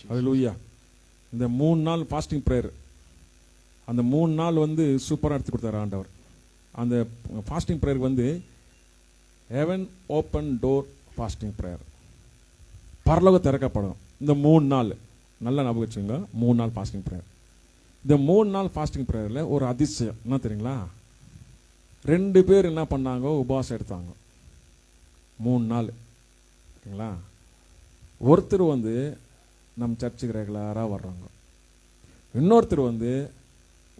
ஹல்லேலூயா. இந்த 3 நாள் fasting prayer, அந்த 3 நாள் சூப்பராக எடுத்து கொடுத்தாரு ஆண்டவர். அந்த ஃபாஸ்டிங் ப்ரேயருக்கு heaven open door fasting prayer, பரலோகம் திறக்கப்படும். இந்த 3 நாள் நல்லா ஞாபகம் வச்சுங்க. 3 நாள் ஃபாஸ்டிங் ப்ரேயர். இந்த 3 நாள் ஃபாஸ்டிங் ப்ரேயரில் ஒரு அதிசயம் என்ன தெரியுங்களா? 2 பேர் என்ன பண்ணாங்க? உபவாசம் எடுத்தாங்க 3 நாள். ஓகேங்களா? ஒருத்தர் நம்ம சர்ச்சுக்கு ரெகுலராக வர்றாங்க, இன்னொருத்தர்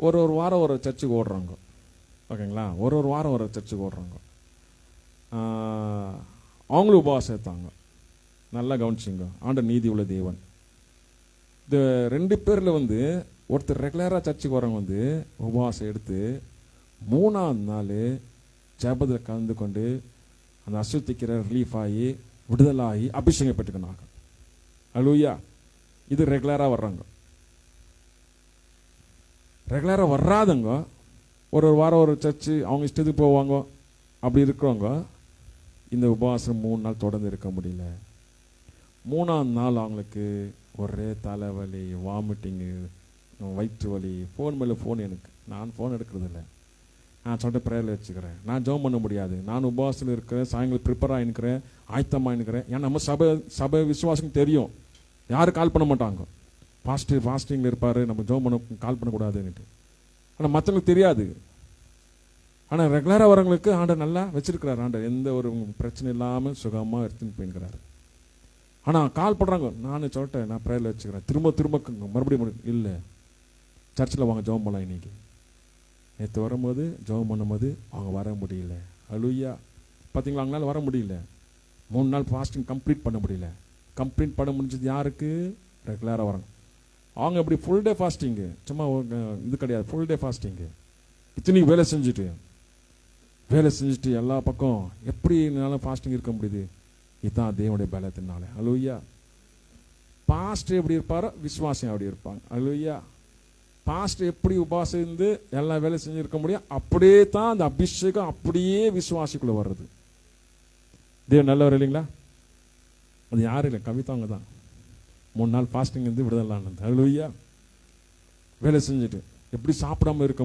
ஒரு வாரம் ஒரு சர்ச்சுக்கு ஓடுறாங்க. ஓகேங்களா? ஒரு வாரம் ஒரு சர்ச்சுக்கு ஓடுறாங்க. அவங்களும் உபவாசம் எடுத்தாங்க. நல்லா கவனிச்சிங்க, ஆண்டவர் நீதி உள்ள தேவன். இந்த 2 பேரில் ஒருத்தர் ரெகுலராக சர்ச்சுக்கு வரவங்க உபவாசம் எடுத்து 3ஆவது நாள் ஜெபத்தில் கலந்து கொண்டு அந்த அசுத்திக்கிற ரிலீஃப் ஆகி விடுதலாகி அபிஷேகம் பெற்றுக்கினாங்க. ஹல்லேலூயா. இது ரெகுலராக வர்றாங்க. ரெகுலராக வர்றாதவங்க ஒரு வாரம் ஒரு சர்ச்சு அவங்க இஷ்டத்துக்கு போவாங்க. அப்படி இருக்கிறவங்க இந்த உபவாசம் 3 நாள் தொடர்ந்து இருக்க முடியல. 3ஆவது நாள் அவங்களுக்கு ஒரே தலைவலி, வாமிட்டிங்கு, வயிற்று வலி, ஃபோன் மேலே ஃபோன். நான் ஃபோன் எடுக்கிறதில்ல. நான் சொல்லிட்டு ப்ரேயரில் வச்சுக்கிறேன். நான் ஜெபம் பண்ண முடியாது. நான் உபவாசத்தில் இருக்கிறேன், சாயங்காலம் ப்ரிப்பேர் ஆகினுக்கிறேன், ஆயத்தமாக இருக்கிறேன். ஏன்னா நம்ம சபை விசுவாசம் தெரியும், யாரும் கால் பண்ண மாட்டாங்க. ஃபாஸ்டிங்கில் இருப்பார், நம்ம ஜெபம் பண்ண கால் பண்ணக்கூடாதுன்னுட்டு. ஆனால் மற்றவங்களுக்கு தெரியாது. ஆனால் ரெகுலராக வரவங்களுக்கு ஆண்டவர் நல்லா வச்சிருக்கிறார். ஆண்டவர் எந்த ஒரு பிரச்சனை இல்லாமல் சுகமாக எடுத்துன்னு போயிருக்கிறாரு. ஆனால் கால் பண்ணுறாங்க, நான் சொல்லிட்டேன் நான் ப்ரேயரில் வச்சுக்கிறேன், திரும்ப மறுபடியும் இல்லை, சர்ச்சில் வாங்க ஜெபம் பண்ணலாம். இன்னைக்கு நேற்று வரும்போது ஜெபம் பண்ணும்போது அவங்க வர முடியல. ஹல்லேலூயா. பார்த்தீங்களா? அவங்களால வர முடியல. 3 நாள் ஃபாஸ்டிங் கம்ப்ளீட் பண்ண முடியல. கம்ப்ளீட் பண்ண முடிஞ்சது யாருக்கு? ரெகுலராக வரணும். அவங்க எப்படி ஃபுல் டே ஃபாஸ்டிங்கு, சும்மா இது கிடையாது, ஃபுல் டே ஃபாஸ்டிங்கு. இத்தனைக்கு வேலை செஞ்சுட்டு எல்லா பக்கம் எப்படி என்னால் ஃபாஸ்டிங் இருக்க முடியுது? இதுதான் தேவனுடைய பலத்தினால. ஹல்லேலூயா. பாஸ்டர் எப்படி இருப்பாரோ விசுவாசம் அப்படி இருப்பாங்க. ஹல்லேலூயா. பாஸ்டர் எப்படி உபவாசம் இருந்து எல்லா வேலை செஞ்சிருக்க முடியும், அப்படியே தான் அந்த அபிஷேகம் அப்படியே விசுவாசிக்குள்ள வர்றது. தேவன் நல்லவர் இல்லைங்களா? அது யாரும் இல்லை, கவிதாங்க தான். 3 நாள் ஃபாஸ்டிங் விடுதலான்னு. ஹல்லேலூயா. வேலை செஞ்சுட்டு எப்படி சாப்பிடாம இருக்க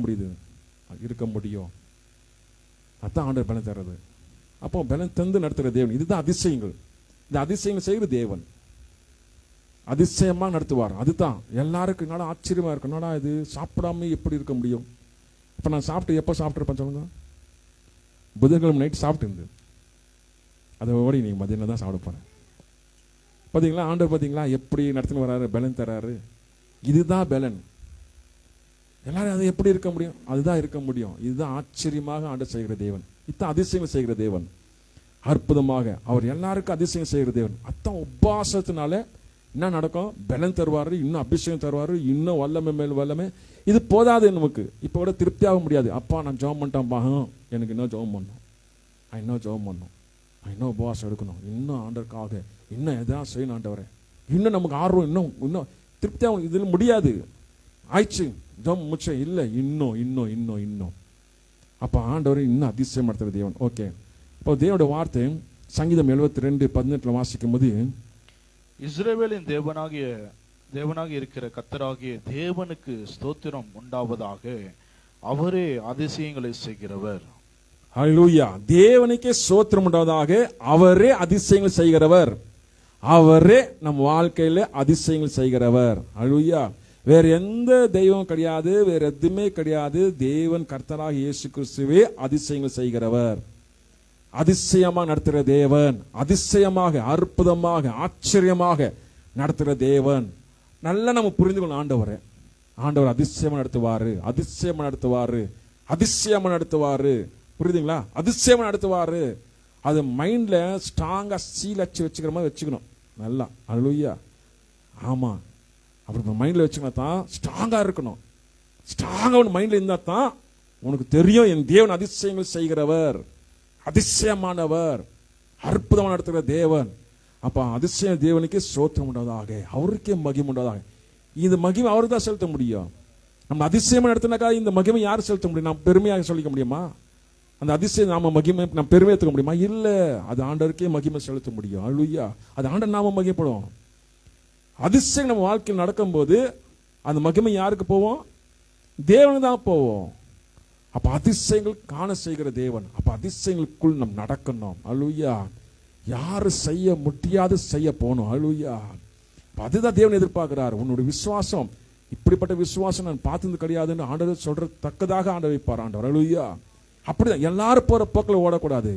முடியும்? அதான் ஆண்டவர் பலன் தர்றது. அப்போ பலன் தந்து நடத்துகிற தேவன். இதுதான் அதிசயங்கள். இந்த அதிசயங்கள் செய்கிற தேவன் அதிசயமாக நடத்துவார். அதுதான் எல்லாருக்கும் என்னடா ஆச்சரியமா இருக்கும். என்னடா இது சாப்பிடாம எப்படி இருக்க முடியும்? இப்போ நான் எப்போ சாப்பிட்டுருப்பேன் சொல்லுங்க? புதன்கிழமை நைட் சாப்பிட்டு இருந்து அதை ஓடி நீங்கள் மதியம் தான் சாப்பிட போகிறேன். பார்த்தீங்களா? ஆண்டவர் பார்த்தீங்களா எப்படி நடத்தின்னு வர்றாரு, பலன் தர்றாரு. இதுதான் பலன். எல்லாரும் அது எப்படி இருக்க முடியும்? அதுதான் இருக்க முடியும். இதுதான் ஆச்சரியமாக ஆண்டவர் செய்கிற தேவன். இதுதான் அதிசயங்கள் செய்கிற தேவன். அற்புதமாக அவர் எல்லாருக்கும் அதிசயம் செய்கிற தேவன். அதான் உபவாசத்தினால என்ன நடக்கும்? பலன் தருவாரு, இன்னும் அபிஷேகம் தருவாரு, இன்னும் வல்லமை மேல் வல்லமை. இது போதாது நமக்கு. இப்போ கூட திருப்தியாக முடியாது. அப்பா நான் ஜெபம் பண்ணிட்டேன் பாகம், எனக்கு இன்னும் ஜெபம் பண்ணணும், இன்னும் உபவாசம் எடுக்கணும், இன்னும் ஆண்டவருக்காக இன்னும் எதாவது செய்யணும் ஆண்டவரே. இன்னும் நமக்கு ஆர்வம், இன்னும் திருப்தியாக இதில் முடியாது. ஆயிடுச்சு ஜெபம் முடிச்சேன், இல்லை இன்னும். அப்போ ஆண்டவர் இன்னும் அதிசயம் நடத்துகிற தேவன். ஓகே. இப்போ தேவனுடைய வார்த்தை சங்கீதம் 72:18 வாசிக்கும் போது, இஸ்ரவேலின் தேவனாகிய இருக்கிற கர்த்தராகிய தேவனுக்கு ஸ்தோத்திரம் உண்டாவதாக, அவரே அதிசயங்களை செய்கிறவர். ஹல்லேலூயா. தேவனுக்கே ஸ்தோத்திரம் உண்டாவதாக, அவரே அதிசயங்கள் செய்கிறவர். அவரே நம் வாழ்க்கையில அதிசயங்கள் செய்கிறவர். ஹல்லேலூயா. வேற எந்த தெய்வம் கிடையாது, வேற எதுவுமே கிடையாது. தேவன் கர்த்தராக இயேசு கிறிஸ்துவே அதிசயங்கள் செய்கிறவர். அதிசயமாக நடத்துகிற தேவன், அதிசயமாக அற்புதமாக ஆச்சரியமாக நடத்துகிற தேவன். நல்லா நம்ம புரிந்து கொள்ளணும். ஆண்டவர் அதிசயமா நடத்துவாரு. புரியுதுங்களா? அதிசயமா நடத்துவாரு. அது மைண்ட்ல ஸ்ட்ராங்கா சீல் அச்சு வச்சுக்கிற மாதிரி வச்சுக்கணும். நல்லா. ஹல்லேலூயா. ஆமா, அப்படி மைண்ட்ல வச்சுக்கணும் தான் ஸ்ட்ராங்கா இருக்கணும். ஸ்ட்ராங்கா மைண்ட்ல இருந்தா தான் உனக்கு தெரியும் என் தேவன் அதிசயங்கள் செய்கிறவர், அதிசயமானவர், அற்புதமாக நடத்துகிற தேவன். அப்ப அதிசய தேவனுக்கு ஸ்தோத்திரம் உண்டாவதாக, அவருக்கே மகிமை உண்டாவதாக. இந்த மகிமை அவருக்கு தான் செலுத்த முடியும். நம்ம அதிசயமா நடத்தினாக்கா இந்த மகிமை யார் செலுத்த முடியும்? நாம் பெருமையாக சொல்லிக்க முடியுமா? அந்த அதிசயம் நாம மகிமை நம்ம பெருமை எடுத்துக்க முடியுமா? இல்ல, அது ஆண்டவருக்கே மகிமை செலுத்த முடியும். ஹல்லேலூயா. அது ஆண்டவர் நாம மகிமைப்படும். அதிசயம் நம்ம வாழ்க்கையில் நடக்கும்போது அந்த மகிமை யாருக்கு போவோம்? தேவனுக்கு தான் போவோம். அப்ப அதிசயங்கள் காண செய்கிற தேவன். அப்ப அதிசயங்களுக்குள் நம்ம நடக்கணும். அல்லேலூயா. யாரு செய்ய முடியாது செய்ய போகணும். அல்லேலூயா. அதுதான் தேவன் எதிர்பார்க்கிறார். உன்னுடைய விசுவாசம், இப்படிப்பட்ட விசுவாசம் நான் பார்த்தது கிடையாதுன்னு ஆண்டவர் சொல்ற தக்கதாக ஆண்டவர் வைப்பார் ஆண்டவர். அல்லேலூயா. அப்படிதான் எல்லாரும் போற போக்கில் ஓடக்கூடாது.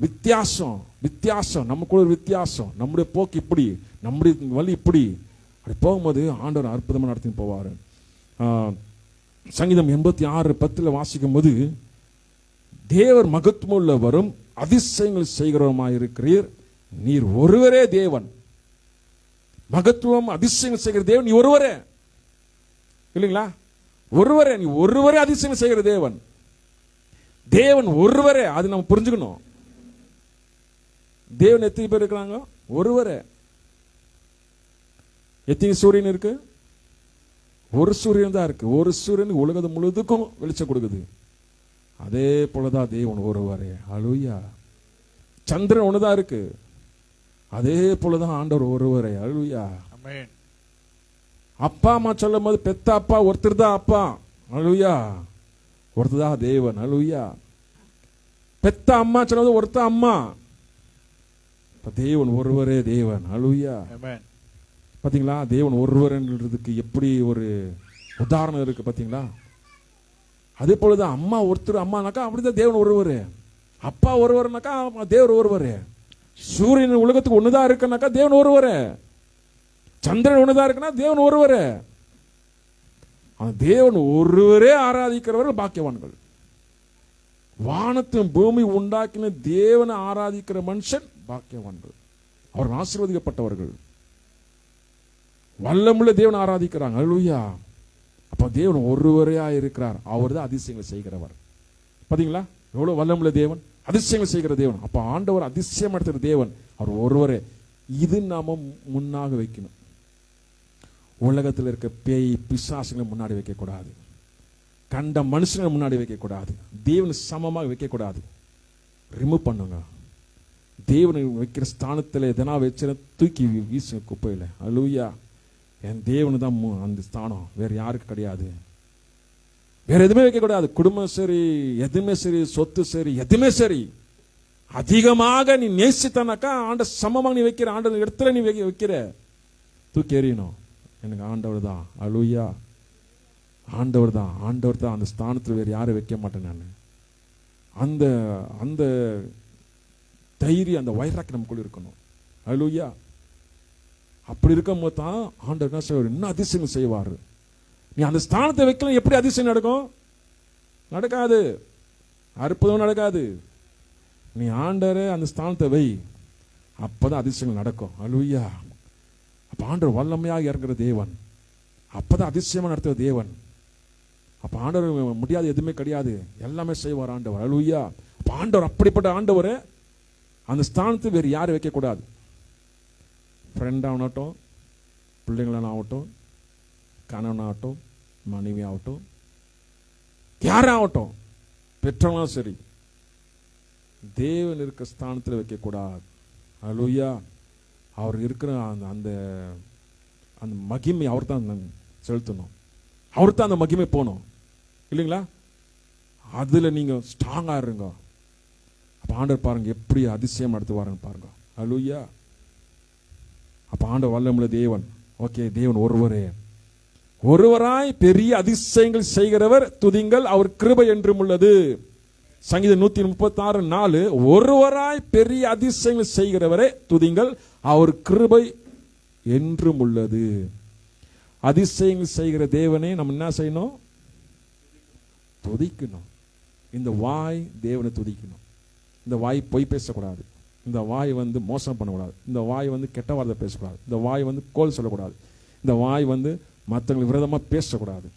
வித்தியாசம், வித்தியாசம், நமக்குள்ள ஒரு வித்தியாசம். நம்முடைய போக்கு இப்படி, நம்முடைய வழி இப்படி. அப்படி போகும்போது ஆண்டவர் அற்புதமா நடத்தி போவார். சங்கீதம் 86:10 வாசிக்கும் போது, தேவர் மகத்துவமுள்ளவரும் அதிசயங்கள் செய்கிறவருமாயிருக்கிறீர், நீர் ஒருவரே தேவன். மகத்துவம் அதிசயங்கள் செய்கிற தேவன் நீ ஒருவரே, இல்லைங்களா? ஒருவரே, நீ ஒருவரே அதிசயங்கள் செய்கிற தேவன். தேவன் ஒருவரே, அது நம்ம புரிஞ்சுக்கணும். தேவன் எத்தனை பேர் இருக்கிறாங்க? ஒருவரே. எத்தனை சூரியன் இருக்கு? ஒரு சூரியன் தான் இருக்கு. ஒரு சூரியன் உலகம் முழுதுக்கும் வெளிச்சம் கொடுக்குது. அதே போலதான் தேவன் ஒருவரே. அல்லேலூயா. சந்திரன் ஒண்ணுதான் இருக்கு. அதே போலதான் ஆண்டவர் ஒருவரே. அல்லேலூயா. ஆமென். அப்பா அம்மா சொல்லும் போது பெத்த அப்பா ஒருத்தர் தான் அப்பா. அல்லேலூயா. ஒருத்தர் தான் தேவன். அல்லேலூயா. பெத்த அம்மா சொல்லும் போது ஒருத்தர் அம்மா. தேவன் ஒருவரே தேவன். அல்லேலூயா. ஆமென். பாத்தீங்களா? தேவன் ஒருவர்ன்றதுக்கு எப்படி ஒரு உதாரணம் இருக்கு பாத்தீங்களா? அதே போலதான் அம்மா ஒருத்தர் அம்மானாக்கா அப்படிதான் தேவன் ஒருவர். அப்பா ஒருவர்னாக்கா தேவன் ஒருவர். சூரியன் உலகத்துக்கு ஒண்ணுதான் இருக்குனாக்கா தேவன் ஒருவர். சந்திரன் ஒண்ணுதான் இருக்குன்னா தேவன் ஒருவர். தேவன் ஒருவரே ஆராதிக்கிறவர்கள் பாக்கியவான்கள். வானத்தின் பூமி உண்டாக்கின தேவனை ஆராதிக்கிற மனுஷன் பாக்கியவான்கள். அவர்கள் ஆசீர்வதிக்கப்பட்டவர்கள். வல்லமுள்ள தேவன் ஆராதிக்கிறாங்க. அல்லேலூயா. அப்ப தேவன் ஒருவரையா இருக்கிறார். அவர் தான் அதிசயங்களை செய்கிறவர். பாத்தீங்களா? எவ்வளவு வல்லமுள்ள தேவன், அதிசயங்கள் செய்கிற தேவன். அப்ப ஆண்டவர் அதிசயம் எடுத்துற தேவன் அவர் ஒருவரே. இது நாம முன்னாக வைக்கணும். உலகத்தில் இருக்க பேய் பிசாசுகளை முன்னாடி வைக்க கூடாது. கண்ட மனுஷங்களை முன்னாடி வைக்க கூடாது. தேவன் சமமாக வைக்க கூடாது. ரிமூவ் பண்ணுங்க. தேவனை வைக்கிற ஸ்தானத்தில் எதனா வச்சு தூக்கி வீசுங்க குப்பையில. அல்லேலூயா. என் தேவனு தான் அந்த ஸ்தானம், வேற யாருக்கு கிடையாது. வேற எதுவுமே வைக்க கூடாது. குடும்பம் சரி, எதுவுமே சரி, சொத்து சரி, எதுவுமே சரி, அதிகமாக நீ நேசித்தனாக்கா ஆண்ட சமமாக நீ வைக்கிற, ஆண்ட இடத்துல நீ வைக்கிற, தூக்கி எறியணும். எனக்கு ஆண்டவர் தான். அல்லேலூயா. ஆண்டவர் தான், ஆண்டவர் தான். அந்த ஸ்தானத்தில் வேற யாரும் வைக்க மாட்டேன் நான். அந்த அந்த தைரியம், அந்த வைராக்கியம் நமக்குள்ள இருக்கணும். அல்லேலூயா. அப்படி இருக்கும் போது தான் ஆண்டவர் என்ன செய்வார்? இன்னும் அதிசயம் செய்வார். நீ அந்த ஸ்தானத்தை வைக்கலாம், எப்படி அதிசயம் நடக்கும்? நடக்காது. அற்புதம் நடக்காது. நீ ஆண்டவரே அந்த ஸ்தானத்தை வை, அப்பதான் அதிசயங்கள் நடக்கும். அல்லேலூயா. அப்ப ஆண்டவர் வல்லமையாக இறங்குற தேவன், அப்பதான் அதிசயமா நடத்துற தேவன். அப்ப ஆண்டவர் முடியாது எதுவுமே கிடையாது, எல்லாமே செய்வார் ஆண்டவர். அல்லேலூயா. அப்ப ஆண்டவர் அப்படிப்பட்ட ஆண்டவர். அந்த ஸ்தானத்தை வேறு யாரும் வைக்க கூடாது. ஃப்ரெண்டாகட்டும், பிள்ளைங்களாகட்டும், கணவனாகட்டும், மனைவி ஆகட்டும், யாராகட்டும், பெற்றவங்களும் சரி, தேவன் இருக்க ஸ்தானத்தில் வைக்கக்கூடாது. அல்லேலூயா. அவர் இருக்கிற அந்த அந்த மகிமை அவர் தான் செலுத்தணும். அவர் தான் அந்த மகிமை போகணும், இல்லைங்களா? அதில் நீங்கள் ஸ்ட்ராங்காக இருங்க. அப்போ ஆண்டவர் பாருங்க எப்படி அதிசயம் நடத்துவாருன்னு பாருங்க. அல்லேலூயா. அப்ப ஆண்டவர் வல்லமுள்ள தேவன். ஓகே, தேவன் ஒருவரே. ஒருவராய் பெரிய அதிசயங்கள் செய்கிறவர், துதிங்கள், அவர் கிருபை என்றும் உள்ளது. சங்கீதம் 136:4. ஒருவராய் பெரிய அதிசயங்கள் செய்கிறவரே, துதிங்கள், அவர் கிருபை என்றும் உள்ளது. அதிசயங்கள் செய்கிற தேவனே நம்ம என்ன செய்யணும்? துதிக்கணும். இந்த வாய் தேவனை துதிக்கணும். இந்த வாய் பொய் பேசக்கூடாது. இந்த வாய் மோசம் பண்ணக்கூடாது. இந்த வாய் கெட்ட வார்த்தை பேசக்கூடாது. இந்த வாய் கோல் சொல்லக்கூடாது. இந்த வாய் மற்றவங்களுக்கு விரோதமாக பேசக்கூடாது.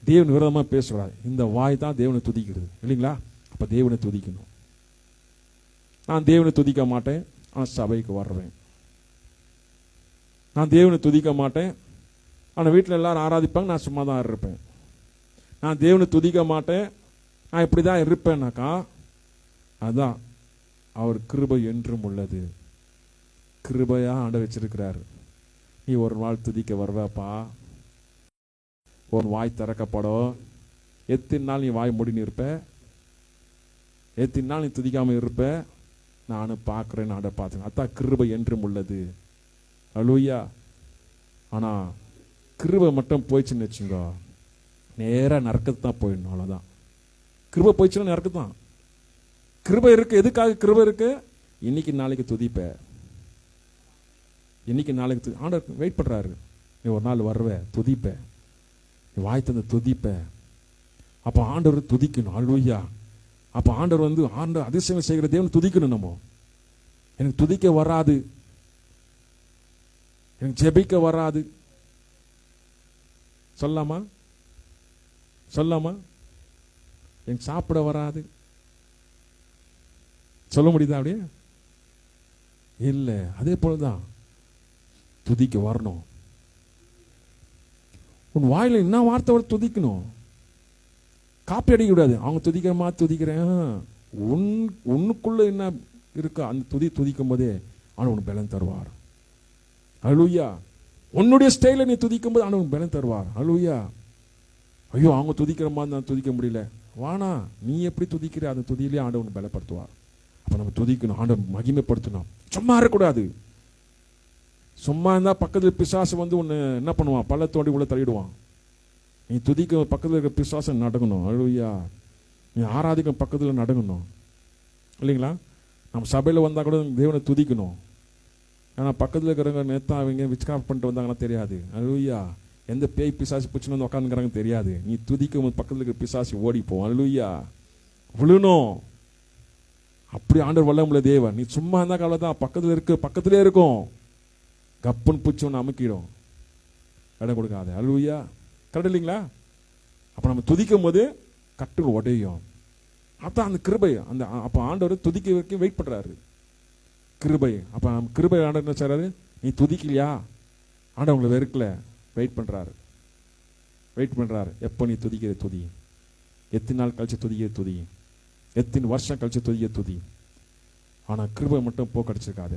தேவன் விரோதமாக பேசக்கூடாது. இந்த வாய் தான் தேவனை துதிக்கிறது, இல்லைங்களா? அப்போ தேவனை துதிக்கணும். நான் தேவனை துதிக்க மாட்டேன், ஆனால் சபைக்கு வர்றேன். நான் தேவனை துதிக்க மாட்டேன், ஆனால் வீட்டில் எல்லாரும் ஆராதிப்பாங்க, நான் சும்மா தான் இருப்பேன். நான் தேவனை துதிக்க மாட்டேன், நான் இப்படி தான் இருப்பேன்னாக்கா, அதுதான் அவர் கிருபை என்றும் உள்ளது. கிருபையா ஆண்ட வச்சிருக்கிறார். நீ ஒரு நாள் துதிக்க வருவாப்பா. உன் வாய் திறக்கப்படும். எத்தனை நாள் நீ வாய் முடின்னு இருப்ப? எத்தனை நாள் நீ துதிக்காம இருப்ப? நானும் பார்க்குறேன், நான் பார்த்துக்கேன். அதான் கிருபை என்றும் உள்ளது. அல்லேலூயா. ஆனா கிருபை மட்டும் போயிடுச்சுன்னு வச்சுங்க, நேரா நரக்கத்து தான் போயிடணும். அவ்வளோதான். கிருபை போயிடுச்சுன்னா நரக்கத்து தான். கிருபை இருக்கு. எதுக்காக கிருபை இருக்கு? இன்னைக்கு நாளைக்கு துதிப்ப. இன்னைக்கு நாளைக்கு ஆண்டவர் வெயிட் பண்றாரு. நீ ஒரு நாள் வருவ, துதிப்ப, நீ வாய் தந்து துதிப்ப. அப்ப ஆண்டவர் துதிக்கணும். அல்லேலூயா. அப்ப ஆண்டவர் ஆண்டவர் அதிசயம் செய்கிற தேவன் துதிக்கணும். நம்ம எனக்கு துதிக்க வராது, எனக்கு ஜெபிக்க வராது சொல்லாமா? சொல்லாமா? எனக்கு சாப்பிட வராது சொல்ல முடியுதா? அப்படியே இல்ல. அதே போலதான் துதிக்க வரணும். உன் வாயில என்ன வார்த்தை துதிக்கணும். காப்பி அடிக்க கூடாது. அவங்க துதிக்கிறமா துதிக்கிறேன், உன்னுக்குள்ள என்ன இருக்கா அந்த துதிக்கும் போதே ஆண்டவர் பலன் தருவார். அல்லேலூயா. உன்னுடைய ஸ்டைல நீ துதிக்கும் போது ஆண்டவர் பலன் தருவார். அல்லேலூயா. ஐயோ அவங்க துதிக்கிற மாதிரி நான் துதிக்க முடியல, வானா நீ எப்படி துதிக்கிற அந்த துதியிலே ஆண்டவர் பலப்படுத்துவார். அப்ப நம்ம துதிக்கணும், ஆண்டவர் மகிமைப்படுத்தணும். சும்மா இருக்கக்கூடாது. சும்மா இருந்தா பக்கத்தில் பிசாசு ஒன்னு என்ன பண்ணுவான், பள்ள தோண்டி உள்ள தள்ளிடுவான். நீ துதிக்க பக்கத்தில் இருக்க பிசாசம் நடக்கணும். அல்லேலூயா. நீ ஆராதிக்கும் பக்கத்தில் நடக்கணும். இல்லைங்களா? நம்ம சபையில் வந்தா கூட தேவனை துதிக்கணும். ஆனா பக்கத்தில் இருக்கிறவங்க நேத்தா அவங்க விச்காப் பண்ணிட்டு வந்தாங்கன்னா தெரியாது. அல்லேலூயா. எந்த பேய் பிசாசு பிடிச்சுன்னு வந்து உட்காந்துக்கிறாங்க தெரியாது. நீ துதிக்கும் போது பக்கத்தில் இருக்கிற பிசாசு ஓடிப்போம். அல்லேலூயா. விழுணும். அப்படி ஆண்டவர் வல்லமுள்ள தேவன். நீ சும்மா இருந்தா கவலைதான், பக்கத்திலே இருக்கும். கப்புன்னு பூச்சி ஒன்று அமுக்கிடும். இடம் கொடுக்காது. அல்லேலூயா. கரெக்ட் இல்லைங்களா? அப்ப நம்ம துதிக்கும் போது கட்டுகள் உடையும். அதான் அந்த கிருபை. அப்ப ஆண்டவர் துதிக்க வரைக்கும் வெயிட் பண்றாரு. கிருபை. அப்ப கிருபை ஆண்டவர் என்ன செய்றாரு? நீ துதிக்கலையா, ஆண்டவர் உங்களை வெறுக்கல, வெயிட் பண்றாரு. எப்போ நீ துதிக்கிற துதி, எத்தனை நாள் கழிச்சு துதிக்கிற துதி, எத்தனை வருஷம் கழிச்சு துதிக்கிற துதி. ஆனா கிருபை மட்டும் போக்கடிச்சிருக்காத.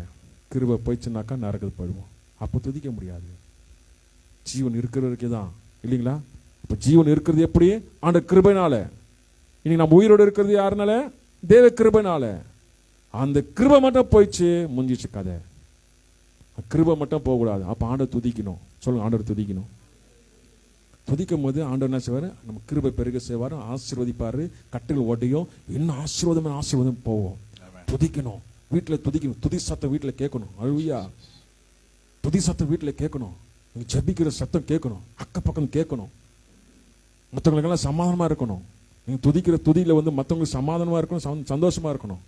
கிருபை போயிடுச்சுனாக்கா நரகத்துக்கு போயிடுவோம். அப்போ துதிக்க முடியாது. ஜீவன் இருக்கிற வரைக்கும் தான். இல்லைங்களா? இப்ப ஜீவன் இருக்கிறது எப்படி? ஆண்ட கிருபைனால. இன்னைக்கு நம்ம உயிரோடு இருக்கிறது யாருனால? தேவ கிருபைனால. அந்த கிருபை மட்டும் போயிடுச்சு, முடிஞ்சிச்சு கதை. கிருபை மட்டும் போகக்கூடாது. அப்ப ஆண்டவர் துதிக்கணும். சொல்லுங்க, ஆண்டவர் துதிக்கணும். துதிக்கும் போது ஆண்டவர் என்ன செய்வாரு? நம்ம கிருபை பெருக செய்வாரு, ஆசீர்வதிப்பாரு, கட்டுகள் ஓட்டையும் இன்னும் ஆசீர்வாதம் போவோம். துதிக்கணும். வீட்டுல துதிக்கணும். துதி சத்தம் வீட்டுல கேட்கணும். அல்லேலூயா. துதி சத்தம் வீட்டுல கேட்கணும். நீங்க ஜெபிக்கிற சத்தம் கேட்கணும். அக்கப்பக்கம் கேட்கணும். மற்றவங்களுக்கெல்லாம் சமாதானமா இருக்கணும். நீங்க துதிக்கிற துதியில மற்றவங்களுக்கு சமாதானமா இருக்கணும், சந்தோஷமா இருக்கணும்.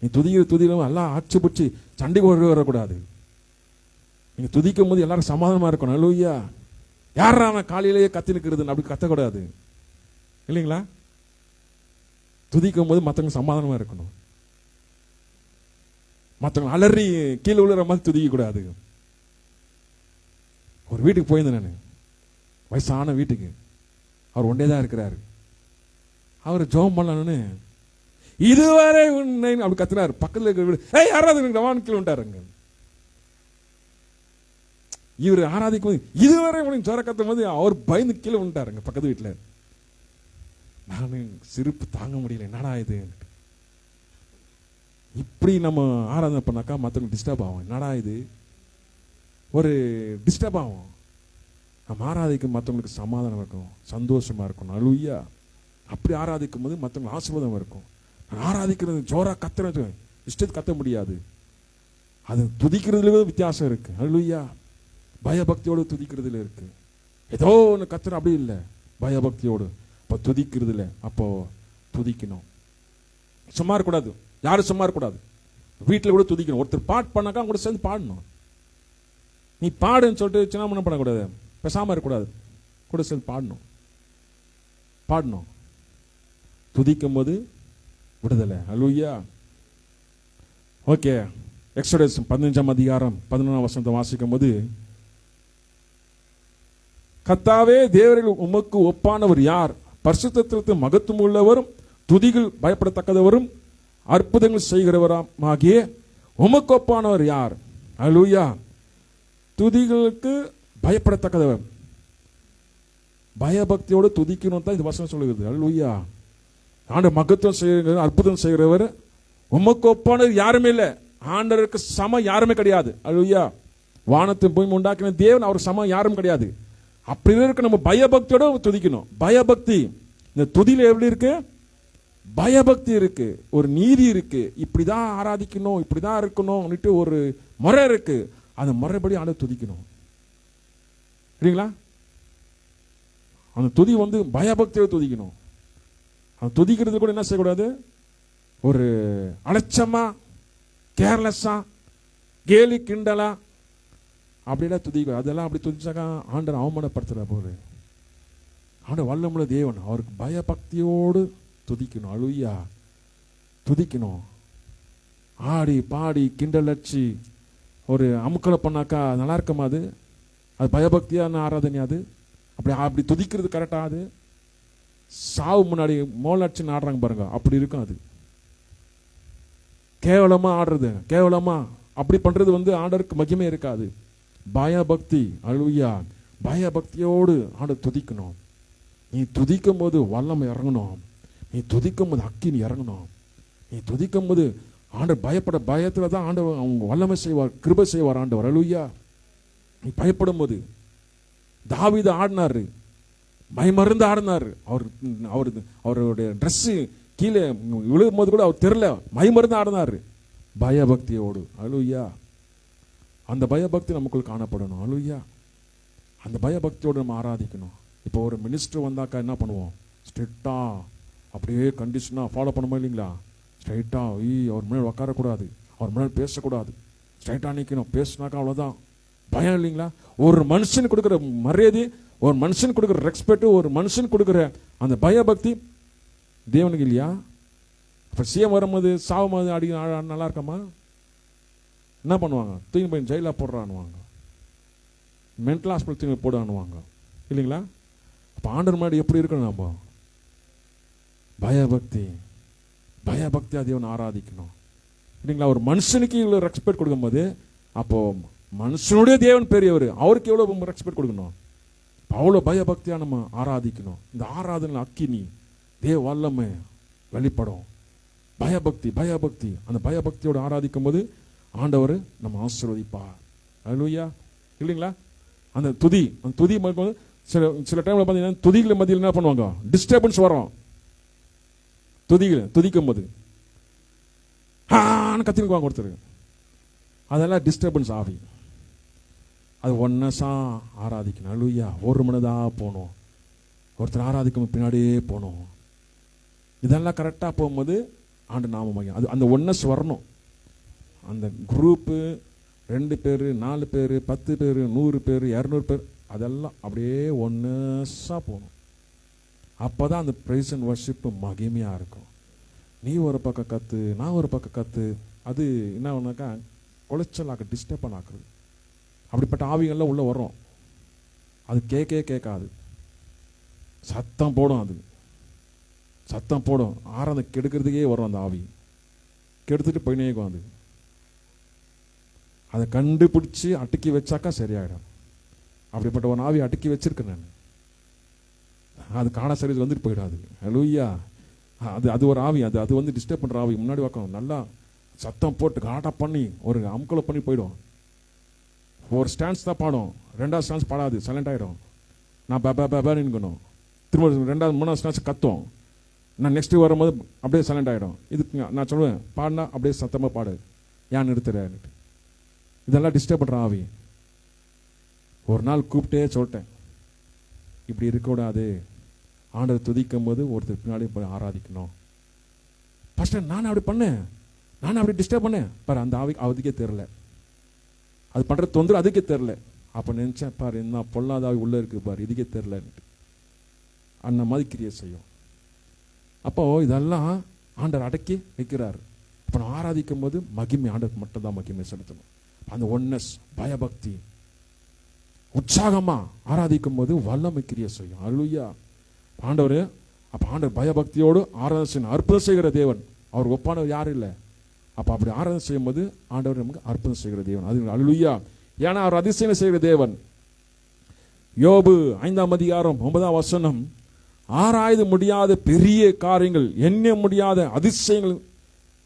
நீ துதிக்கிற துதியில எல்லாம் ஆட்சி பிடிச்சி சண்டை வரக்கூடாது. நீங்க துதிக்கும் போது எல்லாரும் சமாதானமா இருக்கணும். அல்லேலூயா. யாரா அவன் காலையிலேயே கத்தி நிற்கிறது அப்படி கத்தக்கூடாது. இல்லைங்களா? துதிக்கும் போது மற்றவங்க சமாதானமா இருக்கணும். மற்றவங்க அலறி கீழே விழுற மாதிரி துதிக்க கூடாது. ஒரு வீட்டுக்கு போயிருந்தேன் நான், வயசான வீட்டுக்கு. அவர் ஒன்றே தான் இருக்கிறாரு. அவர் ஜெபம் பண்ணலான்னு இதுவரை உன்னை அப்படி கத்துறாரு. பக்கத்தில் இருக்கிற வீடு யாராவது கீழே விட்டாருங்க. இவர் ஆராதிக்கும் போது இதுவரை உனக்கு ஜோர கத்தும் போது அவர் பயந்து கீழே விட்டாருங்க பக்கத்து வீட்டில். நான் சிரிப்பு தாங்க முடியல, என்னடா இது. இப்படி நம்ம ஆராதனை பண்ணாக்கா மற்றவங்க டிஸ்டர்ப் ஆகும். என்னடா இது, ஒரு டிஸ்டர்ப் ஆகும். நம்ம ஆராதிக்கும் மற்றவங்களுக்கு சமாதானம் இருக்கும், சந்தோஷமா இருக்கணும். அல்லேலூயா. அப்படி ஆராதிக்கும் போது மற்றவங்களுக்கு ஆசீர்வாதம் இருக்கும். ஆராதிக்கிறது ஜோரா கத்துறது இஷ்டத்துக்கு கத்த முடியாது. அது துதிக்கிறதுல வித்தியாசம் இருக்கு. அல்லேலூயா. பயபக்தியோடு துதிக்கிறதுல இருக்கு. ஏதோ ஒன்று கத்துற அப்படி இல்லை, பயபக்தியோடு. அப்போ துதிக்கிறதுல அப்போ துதிக்கணும். சும்மா இருக்கக்கூடாது. யாரும் சும்மா இருக்கக்கூடாது. வீட்டில் கூட துதிக்கணும். ஒருத்தர் பாட்டு பண்ணாக்கா கூட சேர்ந்து பாடணும். நீ பாடுன்னு சொல்லிட்டு சின்ன பண்ண பண்ணக்கூடாது, பேசாம இருக்கக்கூடாது, கூட சேர்ந்து பாடணும். துதிக்கும் போது விடுதலை. அல்லேலூயா. ஓகே. எக்ஸோடஸ் 15ஆம் அதிகாரம் 11ஆம் வசனத்தை வாசிக்கும் போது, கர்த்தாவே தேவரில் உமக்கு ஒப்பானவர் யார்? பரிசுத்தத்திற்கு மகத்துவம் உள்ளவரும் துதிகள் பயப்படத்தக்கதவரும் அற்புதங்கள் செய்கிறவராகிய உமக்கு ஒப்பானவர் யார்? அல்லேலூயா. துதிகளுக்கு பயப்படத்தக்கதவர். பயபக்தியோடு துதிக்கணும் தான் இந்த வசனம் சொல்லுகிறது. அல்லேலூயா. ஆண்டவர் மகத்துவம் செய்கிறவர், அற்புதம் செய்கிறவர், உமக்கு ஒப்பானது யாருமே இல்லை. ஆண்டவருக்கு சம யாருமே கிடையாது. அல்லேலூயா. வானத்தை பூமி உண்டாக்கின தேவன் அவருக்கு சம யாரும் கிடையாது. அப்படி இருக்க நம்ம பயபக்தியோட துதிக்கணும். பயபக்தி இந்த துதியில எப்படி இருக்கு? பயபக்தி இருக்கு, ஒரு நீதி இருக்கு. இப்படிதான் ஆராதிக்கணும், இப்படிதான் இருக்கணும் ஒரு முறை இருக்கு. அந்த முறைப்படி ஆண்டவர் துதிக்கணும். சரிங்களா? அந்த துதி பயபக்தியோட துதிக்கணும். அந்த துதிக்கிறது கூட என்ன செய்யக்கூடாது? ஒரு அலட்சமா, கேர்லெஸ்ஸா, கேலி கிண்டலா அப்படிலாம் துதிக்க. அதெல்லாம் அப்படி துதிச்சாக்கா ஆண்டவர் அவமானப்படுத்துற போது. ஆண்டவர் வல்லமுள்ள தேவன், அவருக்கு பயபக்தியோடு துதிக்கணும். அல்லேலூயா. துதிக்கணும். ஆடி பாடி கிண்டல் அடிச்சு ஒரு அமுக்கலை பண்ணாக்கா நல்லா இருக்குமா? அது பயபக்தியான ஆராதனை. அது அப்படி துதிக்கிறது கரெக்டா? அது சாவு முன்னாடி மோலாட்சின்னு ஆடுறாங்க பாருங்க, அப்படி இருக்கும். அது கேவலமா ஆடுறது, கேவலமா அப்படி பண்றது ஆண்டவருக்கு மகிமை இருக்காது. பயபக்தி. அல்லேலூயா. பயபக்தியோடு ஆண்டவர் துதிக்கணும். நீ துதிக்கும் போது வல்லமை இறங்கணும். நீ துதிக்கும் போது அக்கினி இறங்கணும். நீ துதிக்கும் போது ஆண்டவர் பயத்துல தான் ஆண்டவர் அவங்க வல்லமை செய்வார், கிருபை செய்வார் ஆண்டவர். அல்லேலூயா. நீ பயப்படும் போது தாவீது ஆடினாரு, பயமருந்து ஆடினாரு. அவருடைய ட்ரெஸ் கீழே விழுகும் போது கூட அவர் தெரியல, பயமருந்து ஆடினாரு பயபக்தியோடு. அல்லேலூயா. அந்த பயபக்தி நமக்குள் காணப்படணும். அல்லேலூயா. அந்த பயபக்தியோடு நம்ம ஆராதிக்கணும். இப்போ ஒரு மினிஸ்டர் வந்தாக்கா என்ன பண்ணுவோம்? ஸ்ட்ரிக்டா அப்படியே கண்டிஷனா ஃபாலோ பண்ணுமா இல்லைங்களா? ஸ்ட்ரைட்டா அவர் முன்னாடி உட்காரக்கூடாது, அவர் முன்னாடி பேசக்கூடாது, ஸ்ட்ரைட்டா நிற்கணும். பேசினாக்கா அவ்வளோதான். பயம் இல்லைங்களா? ஒரு மனுஷனுக்கு கொடுக்குற மரியாதை, ஒரு மனுஷன் கொடுக்குற ரெஸ்பெக்ட், ஒரு மனுஷன் கொடுக்குற அந்த பயபக்தி தேவனுக்கு இல்லையா? இப்போ சிஎம் வரும்போது சாவும்போது அடி நல்லா இருக்காமா? என்ன பண்ணுவாங்க? தூக்கி போய் ஜெயிலாக போடுறான்னுவாங்க, மென்டல் ஹாஸ்பிட்டல் தூக்கி போடான்னுவாங்க இல்லைங்களா? அப்போ ஆண்டவர் முன்னாடி எப்படி இருக்கணும்? நம்ம பயபக்தி, பயபக்தியா தேவன் ஆராதிக்கணும் இல்லைங்களா? ஒரு மனுஷனுக்கு இவ்வளோ ரெஸ்பெக்ட் கொடுக்கும்போது அப்போ மனுஷனுடைய தேவன் பெரியவர், அவருக்கு எவ்வளோ ரெஸ்பெக்ட் கொடுக்கணும்? அவ்வளோ பயபக்தியா நம்ம ஆராதிக்கணும். இந்த ஆராதனை அக்கினி தேவ வல்லமை வெளிப்படும். பயபக்தி, பயபக்தி. அந்த பயபக்தியோடு ஆராதிக்கும் போது ஆண்டவர் நம்ம ஆசீர்வதிப்பார். அல்லேலூயா. இல்லைங்களா? அந்த துதி சில டைம்ல பார்த்தீங்கன்னா துதிகளை மத்தியில் என்ன பண்ணுவாங்க? டிஸ்டர்பன்ஸ் வரும். துதிக்கும் போது கத்தினுக்குவாங்க ஒருத்தர், அதெல்லாம் டிஸ்டர்பன்ஸ் ஆவி. அது ஒன்னஸா ஆராதிக்கணும். அல்லேலூயா. ஒரு மனதாக போகணும். ஒருத்தர் ஆராதிக்கும் பின்னாடியே போகணும். இதெல்லாம் கரெக்டாக போகும்போது ஆண்டு நாம மையம் அது அந்த ஒன்னஸ் வரணும். அந்த குரூப்பு 2 பேர் 4 பேர் 10 பேர் 100 பேர் 200 பேர் அதெல்லாம் அப்படியே ஒன்னஸா போகணும். அப்போதான் அந்த பிரைஸ் அண்ட் வர்ஷிப் மகிமையாக இருக்கும். நீ ஒரு பக்கம் கத்து, நான் ஒரு பக்கம் கத்து, அது என்ன ஒன்றாக்கா குலைச்சலாக்க டிஸ்டர்பன் ஆக்குறது. அப்படிப்பட்ட ஆவிகள்லாம் உள்ளே வரும். அது கேட்காது, சத்தம் போடும். அது சத்தம் போடும். ஆறாந்த கெடுக்கிறதுக்கே வரும். அந்த ஆவி கெடுத்துட்டு போயினேக்கும். அது அதை கண்டுபிடிச்சி அடக்கி வச்சாக்கா சரியாயிடும். அப்படிப்பட்ட ஒரு ஆவி அடக்கி வச்சிருக்கேன் நான். அது காண சரி வந்துட்டு போயிடாது. அல்லேலூயா. அது ஒரு ஆவி. அது டிஸ்டர்ப் பண்ணுற ஆவி. முன்னாடி வைக்கணும். நல்லா சத்தம் போட்டு காட்டா பண்ணி ஒரு அமுக்கலை பண்ணி போயிடும். ஒரு ஸ்டான்ஸ் தான் பாடும், 2வது ஸ்டான்ஸ் பாடாது, சைலண்ட் ஆகிடும். நான் பேபான்னு இருக்கணும். திரும்ப 2வது 3வது ஸ்டான்ஸ் கத்தும். நான் நெக்ஸ்ட்டு வரும்போது அப்படியே சைலண்ட் ஆகிடும். இதுக்கு நான் சொல்லுவேன், பாடினா அப்படியே சத்தமாக பாடு, ஏன் நிறுத்துறேன்னுட்டு. இதெல்லாம் டிஸ்டர்ப் பண்ணுற ஆவி. ஒரு நாள் கூப்பிட்டே சொல்லிட்டேன், இப்படி இருக்கக்கூடாது. ஆண்டவர் துதிக்கும் போது ஒருத்தர் பின்னாடி போய் ஆராதிக்கணும். ஃபர்ஸ்ட் நான் அப்படி பண்ணேன், நான் அப்படி டிஸ்டர்ப் பண்ணேன் பாரு. அந்த ஆவி அதுக்கே தெரில, அது பண்ணுற தொந்தரவு அதுக்கே தெரில. அப்போ நினச்சேன், பாரு என்ன பொல்லாத ஆவி உள்ளே இருக்குது பாரு, இதுக்கே தெரிலன்ட்டு. அந்த மாதிரி கிரியை செய்யும். அப்போ இதெல்லாம் ஆண்டவர் அடக்கி வைக்கிறார். இப்போ நான் ஆராதிக்கும் போது மகிமை ஆண்டவருக்கு மட்டும் தான் மகிமை செலுத்தணும். அந்த ஒன்னஸ், பயபக்தி, உற்சாகமா ஆராதிக்கும் போது வல்லமை கிரியை செய்யும். அல்லேலூயா. ஆண்டவர் அப்போ ஆண்டவர் பயபக்தியோடு ஆராதனை அற்புதம் செய்கிற தேவன். அவர் ஒப்பானவர் யாரும் இல்லை. அப்போ அப்படி ஆராதனை செய்யும் போது ஆண்டவர் நமக்கு அற்புதம் செய்கிற தேவன். அது அல்லேலூயா. ஏன்னா அவர் அதிசயம் செய்கிற தேவன். யோபு 5ஆம் அதிகாரம் 9ஆம் வசனம், ஆராய்ந்து முடியாத பெரிய காரியங்கள், எண்ண முடியாத அதிசயங்கள்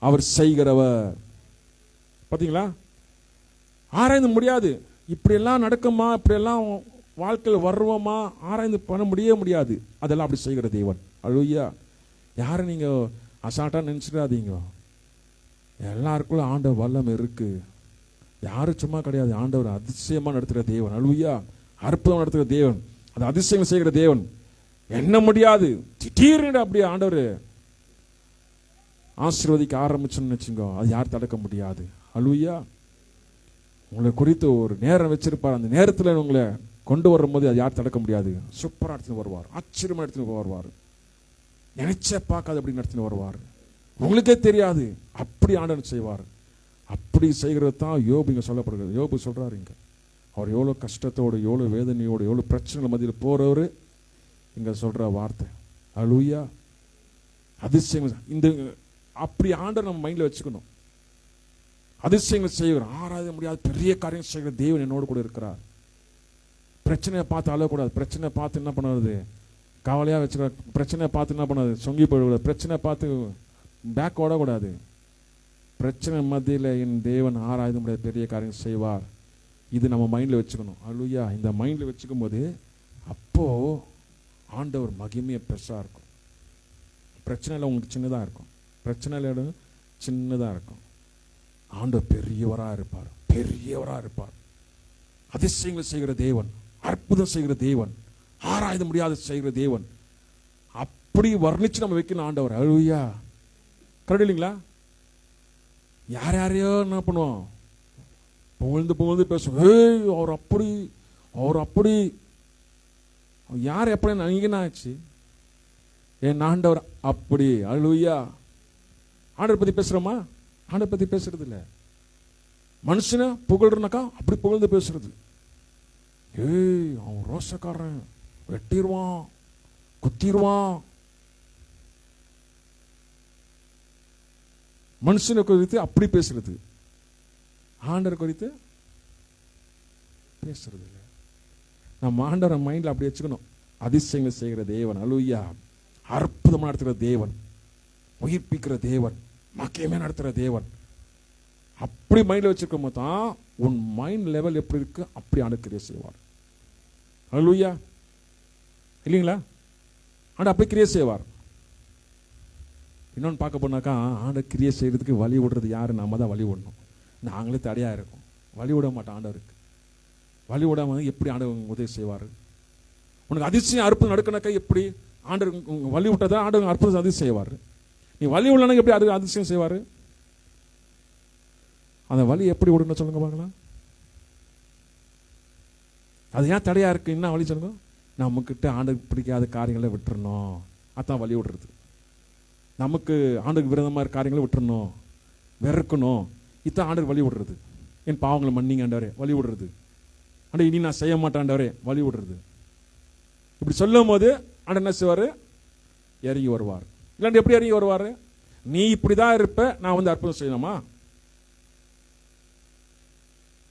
அவர் செய்கிறவர். பாத்தீங்களா? ஆராய்ந்து முடியாது. இப்படியெல்லாம் நடக்குமா, இப்படியெல்லாம் வாழ்க்கையில் வருவோமா, ஆராய்ந்து பண்ண முடியாது. அதெல்லாம் அப்படி செய்கிற தேவன். அல்லேலூயா. யாரும் நீங்க அசால்ட்டா நினைச்சிடாதீங்க. எல்லாருக்குள்ள ஆண்டவர் வல்லமை இருக்கு. யாரும் சும்மா கிடையாது. ஆண்டவர் அதிசயமா நடத்துகிற தேவன். அல்லேலூயா. அற்புதம் நடத்துகிற தேவன். அது அதிசயம் செய்கிற தேவன். எண்ண முடியாது. திடீர்னு அப்படியே ஆண்டவர் ஆசீர்வதிக்க ஆரம்பிச்சுன்னு வச்சுங்க, அது யார் தடுக்க முடியாது. அல்லேலூயா. உங்களை குறித்து ஒரு நேரம் வச்சிருப்பார். அந்த நேரத்தில் உங்களை கொண்டு வரும்போது அது யார் தடுக்க முடியாது. சூப்பராக எடுத்துன்னு வருவார். ஆச்சரியமா எடுத்துன்னு வருவார். நினைச்ச பார்க்காது அப்படி நடத்தின்னு வருவார். உங்களுக்கே தெரியாது அப்படி ஆண்டவர் செய்வார். அப்படி செய்கிறது தான் யோபு இங்க சொல்லப்படுகிறது. யோபு சொல்றாரு இங்க, அவர் எவ்வளவு கஷ்டத்தோடு, எவ்வளவு வேதனையோடு, எவ்வளவு பிரச்சனை மத்தியில் போறவரு இங்க சொல்ற வார்த்தை. அல்லேலூயா. அதிசயம். இந்த அப்படி ஆண்டவர் நம்ம மைண்ட்ல வச்சுக்கணும். அதிசயங்கள் செய்கிற, ஆராய முடியாத பெரிய காரியம் செய்கிற தேவன் என்னோடு கூட இருக்கிறார். பிரச்சனையை பார்த்து அழக்கூடாது. பிரச்சனை பார்த்து என்ன பண்ணாது, கவலையா வச்சுக்க. பிரச்சனையை பார்த்து என்ன பண்ணாது, சொங்கி போயிடக்கூடாது. பிரச்சனை பார்த்து பேக் ஓடக்கூடாது. பிரச்சனை மத்தியில் என் தேவன் ஆராய்ந்து முடியாத பெரிய காரியம் செய்வார். இது நம்ம மைண்ட்ல வச்சுக்கணும். அல்லேலூயா. இந்த மைண்ட்ல வச்சுக்கும் போது அப்போ ஆண்டவர் மகிமையை பெருசா இருக்கும். பிரச்சனையில் உங்களுக்கு சின்னதா இருக்கும். பிரச்சனையில சின்னதா இருக்கும். ஆண்டவர் பெரியவரா இருப்பார். பெரியவரா இருப்பார். அதிசயங்களை செய்கிற தேவன், அற்புதம் செய்கிற தேவன், ஆராய்ந்து முடியாத செய்கிற தேவன். அப்படி வர்ணிச்சு நம்ம வைக்கணும் ஆண்டவர். அல்லேலூயா. கரெக்ட் இல்லைங்களா? யார் யாரையோ என்ன பண்ணுவோம், புகழ்ந்து பேசுவோம். ஏய் அவர் அப்படி, அவர் அப்படி. யார் எப்படி நீங்க என்ன ஆச்சு? என் ஆண்டவர் அப்படி. அல்லேலூயா. ஆண்டவர் பத்தி பேசுறோமா? ஆண்டவர் பத்தி பேசுறது இல்ல. மனுஷனை புகழ்றனாக்கா அப்படி புகழ்ந்து பேசுறது. ஏய் அவன் ரோசக்காரன், வெட்டிடுவான், குத்திடுவான். மனுஷனை குறித்து அப்படி பேசுறது. ஆண்டவர் குறித்து பேசுறது இல்லை. நம்ம ஆண்டவரை மைண்ட்ல அப்படி வச்சுக்கணும். அதிசயங்கள் செய்கிற தேவன். அல்லேலூயா. அற்புதமா நடத்துகிற தேவன், உயிர்ப்பிக்கிற தேவன், மகிமையா நடத்துகிற தேவன். அப்படி மைண்ட்ல வச்சிருக்கும் போது தான் உன் மைண்ட் லெவல் எப்படி இருக்கு அப்படி ஆண்டவர் கிரியை செய்வார். அல்லேலூயா. இல்லைங்களா? ஆண்டவர் அப்படி கிரியை செய்வார். இன்னொன்று பார்க்க போனாக்கா, ஆண்டவர் கிரியை செய்யறதுக்கு வழி விடுறது யாரு? நம்ம தான் வழி விடணும். நாங்களே தடையா இருக்கோம். வழி விட மாட்டோம் ஆண்டவருக்கு. வழி விடாம எப்படி ஆண்டவர் உதவி செய்வார்? உனக்கு அதிசயம் அற்புதம் நடக்கணாக்கா எப்படி ஆண்டவர் வழி விட்டதான் ஆண்டவர் அற்புதம் அதிசயம் செய்வார். நீ வழி விடலன்னா எப்படி அது அதிசயம் செய்வார்? அந்த வழி எப்படி விடணும் சொல்லுங்க பார்க்கலாம். அது ஏன் தடையா இருக்கு? என்ன வழி சொல்லுங்க? நம்மக்கிட்ட ஆண்டுக்கு பிடிக்காத காரியங்களை விட்டுறணும். அதான் வழி விடுறது. நமக்கு ஆண்டுக்கு விரோதமான காரியங்களை விட்டுறணும், வெறுக்கணும். இதான் ஆண்டுக்கு வழி விடுறது. என் பாவங்களை மன்னிங்க ஆண்டவரே, வழி விடுறது. ஆண்டு இனி நான் செய்ய மாட்டேன்டவரே, வழி விடுறது. இப்படி சொல்லும் போது ஆண்டு என்ன செய்வாரு? இறங்கி வருவார். இல்லாண்டு எப்படி இறங்கி வருவாரு? நீ இப்படிதான் இருப்ப, நான் வந்து அற்புதம் செய்யணுமா?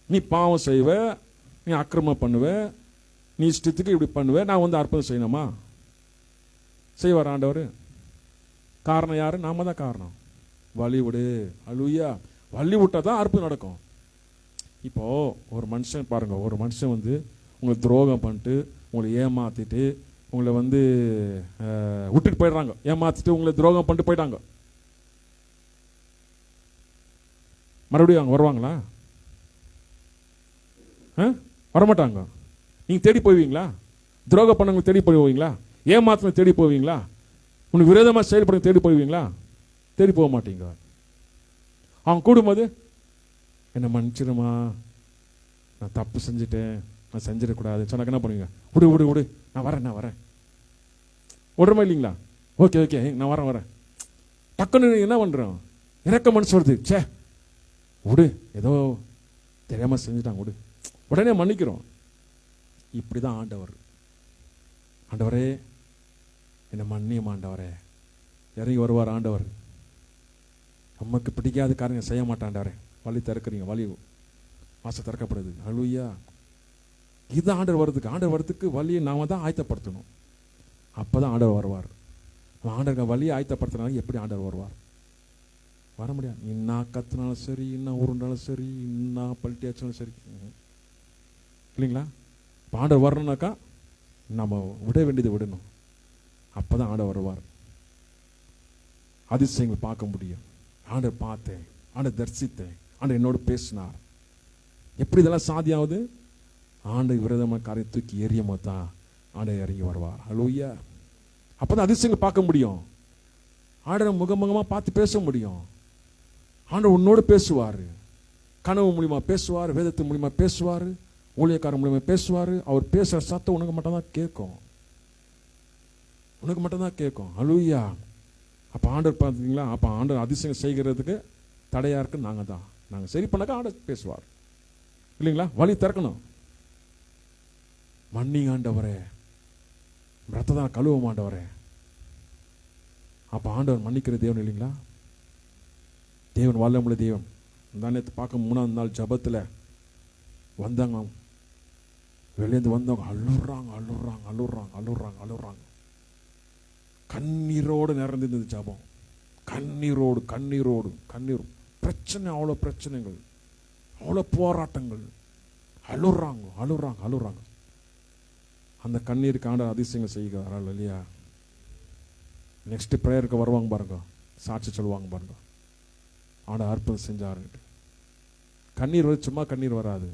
நீ பாவம் செய்வ, நீ அக்கிரமம் பண்ணுவ, நீ இஷ்டத்துக்கு இப்படி பண்ணுவ, நான் வந்து அற்புதம் செய்யணுமா? செய்வார் ஆண்டவர். காரணம் யாரு? நாம தான் காரணம். வழி விடு. அல்லேலூயா. வழி விட்டாதான் அற்புதம் நடக்கும். இப்போ ஒரு மனுஷன் பாருங்க, ஒரு மனுஷன் வந்து உங்களை துரோகம் பண்ணிட்டு, உங்களை ஏமாத்திட்டு, உங்களை வந்து விட்டுட்டு போயிடுறாங்க. ஏமாத்திட்டு உங்களை துரோகம் பண்ணிட்டு போயிட்டாங்க. மறுபடியும் அவங்க வருவாங்களா? வரமாட்டாங்க. நீங்க தேடி போவீங்களா? துரோகம் பண்ணவங்க தேடி போவீங்களா? ஏமாத்தின தேடி போவீங்களா? உனக்கு விரோதமாக செயல்பட தேடி போவீங்களா? தேடி போக மாட்டீங்க. அவங்க கூடும்போது என்ன மன்னிச்சிருமா, நான் தப்பு செஞ்சுட்டேன், நான் செஞ்சிடக்கூடாது சொன்னாக்க என்ன பண்ணுவீங்க? விடு விடு விடு, நான் வரேன். விடுறமா இல்லைங்களா? ஓகே நான் வரேன். டக்குன்னு என்ன பண்றோம்? இறக்க மனசு வருது. சே விடு, ஏதோ தெரியாம செஞ்சுட்டாங்க, விடு. உடனே மன்னிக்கிறோம். இப்படிதான் ஆண்டவர். ஆண்டவரே என்ன மன்னியும் ஆண்டவரே, இறங்கி வருவார் ஆண்டவர். நமக்கு பிடிக்காத காரியங்கள் செய்ய மாட்டாண்டவரே, வழி திறக்கிறீங்க, வழி வாசல் திறக்கப்படுது. ஹல்லேலூயா. இது ஆண்டவர் வர்றதுக்கு வழியை நாம தான் ஆயத்தப்படுத்தணும். அப்பதான் ஆண்டவர் வருவார். ஆண்டவர் வழியை ஆயத்தப்படுத்தினாலும் எப்படி ஆண்டவர் வருவார்? வர முடியாது. இன்னா கத்துனாலும் சரி, இன்னா உருண்டாலும் சரி, இன்னா பல்ட்டி அடிச்சாலும் சரி, இல்லைங்களா? ஆண்டவர் வரணும்னாக்கா நம்ம விட வேண்டியதை விடணும். அப்பதான் ஆண்டவர் வருவார். அதிசயங்கள் பார்க்க முடியும். ஆண்டவர் பார்த்தேன், ஆண்டவர் தரிசித்தேன், ஆண்டவர் என்னோடு பேசினார். எப்படி இதெல்லாம் சாத்தியாவது? ஆண்டவர் விரதமான காரியம் தூக்கி எரியும் போது தான் ஆண்டவர் இறங்கி வருவார். ஹல்லேலூயா. அப்பதான் அதிசயங்கள் பார்க்க முடியும். ஆண்டவர் முகமுகமா பார்த்து பேச முடியும். ஆண்டவர் உன்னோடு பேசுவார். கனவு மூலியமா பேசுவார், வேதத்து மூலியமா பேசுவார், ஊழியக்காரன் மூலியமா பேசுவார். அவர் பேசுற சத்தம் உனக்கு மட்டும் தான் கேட்கும். உனக்கு மட்டும் தான் கேட்கும். ஹல்லேலூயா. அப்ப ஆண்டவர் பார்த்தீங்களா? அப்ப ஆண்டவர் அதிசயம் செய்கிறதுக்கு தடையா இருக்கு நாங்க தான். நாங்க சரி பண்ணாக்க ஆண்டவர் பேசுவார், இல்லைங்களா? வழி திறக்கணும். மன்னிங்க ஆண்டவரே, ரத்ததான் கழுவ ஆண்டவரே. அப்ப ஆண்டவர் மன்னிக்கிற தேவன், இல்லைங்களா? தேவன் வல்லமுள்ள தேவன். தான் நேற்று பார்க்க 3ஆம் நாள் ஜபத்தில் வந்தாங்க. வெளியேந்து வந்தவங்க அழுறாங்க. கண்ணீரோடு நிறைந்திருந்தது ஜபம். கண்ணீர். பிரச்சனை, அவ்வளோ பிரச்சனைகள், அவ்வளோ போராட்டங்கள். அழுறாங்க. அந்த கண்ணீருக்கு ஆண்டவர் அதிசயங்கள் செய்கிறார்கள், இல்லையா? நெக்ஸ்ட் ப்ரேயருக்கு வருவாங்க பாருங்க, சாட்சி சொல்லுவாங்க பாருங்க, ஆண்டவர் அற்புதம் செஞ்சாருன்ட்டு. கண்ணீர் வருது, சும்மா கண்ணீர் வராது.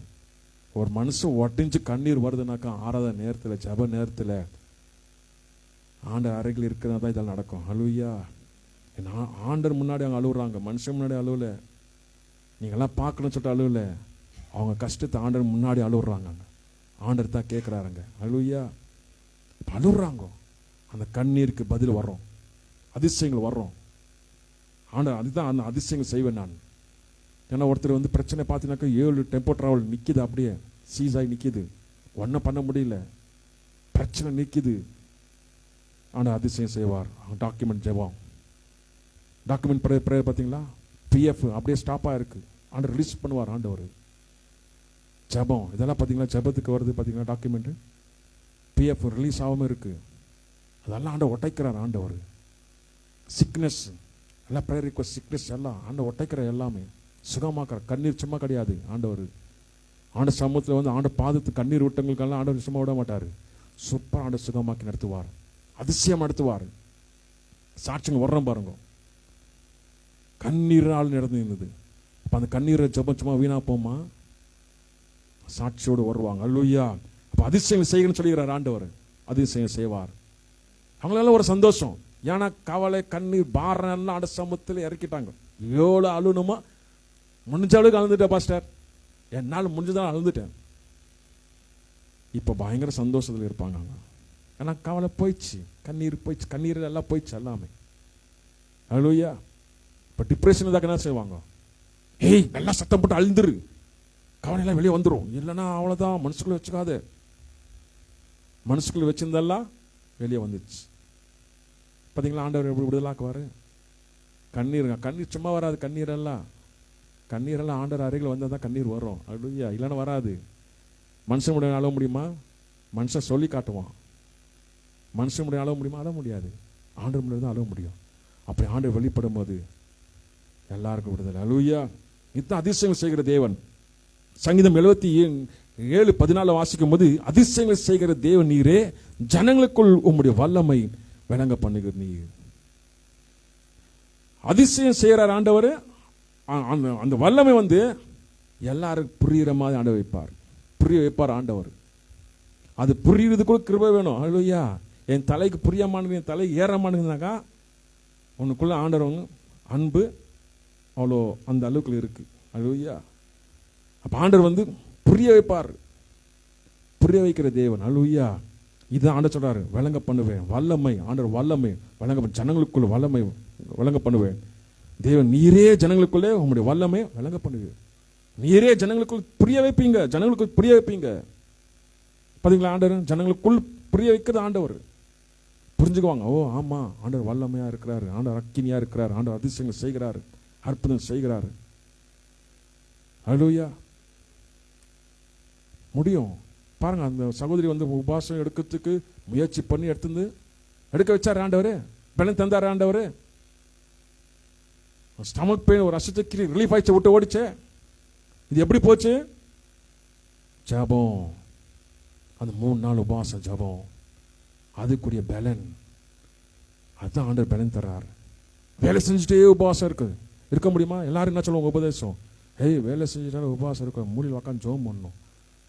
ஒரு மனுஷன் ஒட்டிஞ்சு கண்ணீர் வருதுனாக்கா ஆராத நேரத்தில், ஜப நேரத்தில் ஆண்டவர் அறைகள் இருக்கிறதா தான் இதெல்லாம் நடக்கும். ஹல்லேலூயா. ஆண்டவர் முன்னாடி அவங்க அழுகுறாங்க, மனுஷன் முன்னாடி அழுவல. நீங்கள்லாம் பார்க்கணும்னு சொல்லிட்டு அழுவல. அவங்க கஷ்டத்தை ஆண்டவர் முன்னாடி அழுகுறாங்க. ஆண்டவர் தான் கேட்குறாருங்க. ஹல்லேலூயா. அழுகுறாங்க. அந்த கண்ணீருக்கு பதில் வர்றோம், அதிசயங்கள் வர்றோம். ஆண்டவர் அதுதான் அந்த அதிசயங்கள் செய்வேன் நான். ஏன்னா ஒருத்தர் வந்து பிரச்சனை பார்த்தீங்கன்னாக்கா 7 டெம்போ டிராவல் நிற்கிது, அப்படியே சீஸ் ஆகி நிற்கிது, ஒன்றும் பண்ண முடியல, பிரச்சனை நிற்கிது. ஆனால் அதிசயம் செய்வார். டாக்குமெண்ட் ஜெபம், டாக்குமெண்ட் ப்ரேயர் பார்த்தீங்களா? பிஎஃப் அப்படியே ஸ்டாப்பாக இருக்கு, ஆண்டவர் ரிலீஸ் பண்ணுவார். ஆண்டவர் ஜெபம் இதெல்லாம் பார்த்தீங்களா? ஜெபத்துக்கு வருது பார்த்தீங்களா? டாக்குமெண்ட் பிஎஃப் ரிலீஸ் ஆகாமல் இருக்கு. அதெல்லாம் ஆண்டவர் ஒட்டைக்கிறார். ஆண்டவர் சிக்னஸ் எல்லாம், ப்ரேயர் ரிக்வெஸ்ட், சிக்னஸ் எல்லாம் ஆண்டவர் ஒட்டைக்கிற, எல்லாமே சுகமாக்குற. கண்ணீர் சும்மா கிடையாது. ஆண்டவர் சமூகத்தில் வந்து ஆண்டவர் பாதத்து கண்ணீர் விட்டவங்களுக்கெல்லாம் ஆண்டவர் சும்மா விட மாட்டார். சூப்பர் ஆண்டவர் சுகமாக்கி நடத்துவார், அதிசயம் நடத்துவார். சாட்சிங்க வர்றோம் பாருங்க, கண்ணீரால் நடந்தது. அப்போ அந்த கண்ணீரை ஜெபம் சும்மா வீணா போமா, சாட்சியோடு வருவாங்க. ஹல்லேலூயா. அப்போ அதிசயம் செய்யணும்னு சொல்லிக்கிறார் ஆண்டவர், அதிசயம் செய்வார். அவங்களெல்லாம் ஒரு சந்தோஷம். ஏன்னா கவலை, கண்ணீர், பாரம் ஆண்ட சமூகத்தில் இறக்கிட்டாங்க. எவ்வளோ அழுணுமா, முடிஞ்ச அளவுக்கு அழுந்துட்டேன் பாஸ்டர், என்னால் முடிஞ்சதான் அழுந்துட்டேன். இப்போ பயங்கர சந்தோஷத்தில் இருப்பாங்க. ஏன்னா கவலை போயிடுச்சு, கண்ணீர் போயிடுச்சு, கண்ணீர் எல்லாம் போயிடுச்சு எல்லாமே. ஹல்லேலூயா. இப்போ டிப்ரெஷன் தான் என்ன செய்வாங்க? ஏய் நல்லா சத்தம் போட்டு அழுந்துரு, கவலையெல்லாம் வெளியே வந்துடும். இல்லைன்னா அவ்வளோதான், மனசுக்குள்ள வச்சுக்காது. மனசுக்குள்ள வச்சிருந்தெல்லாம் வெளியே வந்துச்சு. பார்த்தீங்களா? ஆண்டவர் எப்படி விடுதலாக்குவார். கண்ணீர் சும்மா வராது. கண்ணீரெல்லாம் ஆண்டவர் அருகில் வந்தால் தான் கண்ணீர் வரும். ஹல்லேலூயா. இல்லைன்னா வராது. மனுஷன் முடியும் அழ முடியுமா? மனுஷன் சொல்லி காட்டுவான். மனுஷன் முடியும் அழ முடியுமா? அழ முடியாது. ஆண்டவர் முடியாது தான் அழ முடியும். அப்படி ஆண்டவர் வெளிப்படும் போது எல்லாருக்கும் விடுதலை. ஹல்லேலூயா. இதுதான் அதிசயங்கள் செய்கிற தேவன். சங்கீதம் 77:14 வாசிக்கும் போது, அதிசயங்கள் செய்கிற தேவன் நீரே, ஜனங்களுக்குள் உம்முடைய வல்லமை விளங்க பண்ணுகிற நீர். அதிசயம் செய்கிறார் ஆண்டவர். அந்த வல்லமை வந்து எல்லாருக்கும் புரியுற மாதிரி ஆண்டவர் புரிய வைப்பார் ஆண்டவர். அது புரியுறதுக்குள்ள கிருபை வேணும். ஹல்லேலூயா. என் தலைக்கு புரிய மாட்டேங்குது, என் தலைக்கு ஏற மாட்டேங்குதுனாக்கா உனக்குள்ள ஆண்டவர் அன்பு அவ்வளோ அந்த அளவுக்குள்ள இருக்கு. ஹல்லேலூயா. அப்ப ஆண்டவர் வந்து புரிய வைப்பார், புரிய வைக்கிற தேவன். ஹல்லேலூயா. இதான் ஆண்டவர் சொல்றாரு, விளங்க பண்ணுவேன் வல்லமை. ஆண்டவர் வல்லமை விளங்க, ஜனங்களுக்குள்ள வல்லமை விளங்க பண்ணுவேன். தேவன் நீரே ஜனங்களுக்குள்ளே உங்களுடைய வல்லமை விளங்க பண்ணுவேன். நீரே ஜனங்களுக்குள் புரிய வைப்பீங்க, ஜனங்களுக்குள் புரிய வைப்பீங்க. பார்த்தீங்களா? ஆண்டவர் ஜனங்களுக்குள் புரிய வைக்கிறது ஆண்டவர். புரிஞ்சுக்குவாங்க. ஓ ஆமா, ஆண்டவர் வல்லமையா இருக்கிறாரு, ஆண்டவர் அக்கினியா இருக்கிறார், ஆண்டவர் அதிசயங்கள் செய்கிறாரு, அற்புதம் செய்கிறாரு. ஹல்லேலூயா. முடியும். பாருங்க, அந்த சகோதரி வந்து உபவாசம் எடுக்கிறதுக்கு முயற்சி பண்ணி எடுக்க வச்சார் ஆண்டவர். பலன் தந்தார் ஆண்டவர். ஸ்டமக் பெயின் ஒரு அசத்துக்கு ரிலீஃப் ஆயிடுச்சு, விட்டு ஓடிச்சே. இது எப்படி போச்சு? ஜபம். அந்த 3 நாள் உபவாசம் ஜபம், அதுக்குரிய பலன். அதுதான் ஆண்டவர் பலன் தர்றாரு. வேலை செஞ்சுட்டே உபவாசம் இருக்க முடியுமா? எல்லாரும் என்ன சொல்லுவாங்க உபதேசம், வேலை செஞ்சுட்டாலும் உபவாசம் இருக்க மூலையில் உட்காந்து ஜோம் பண்ணணும்.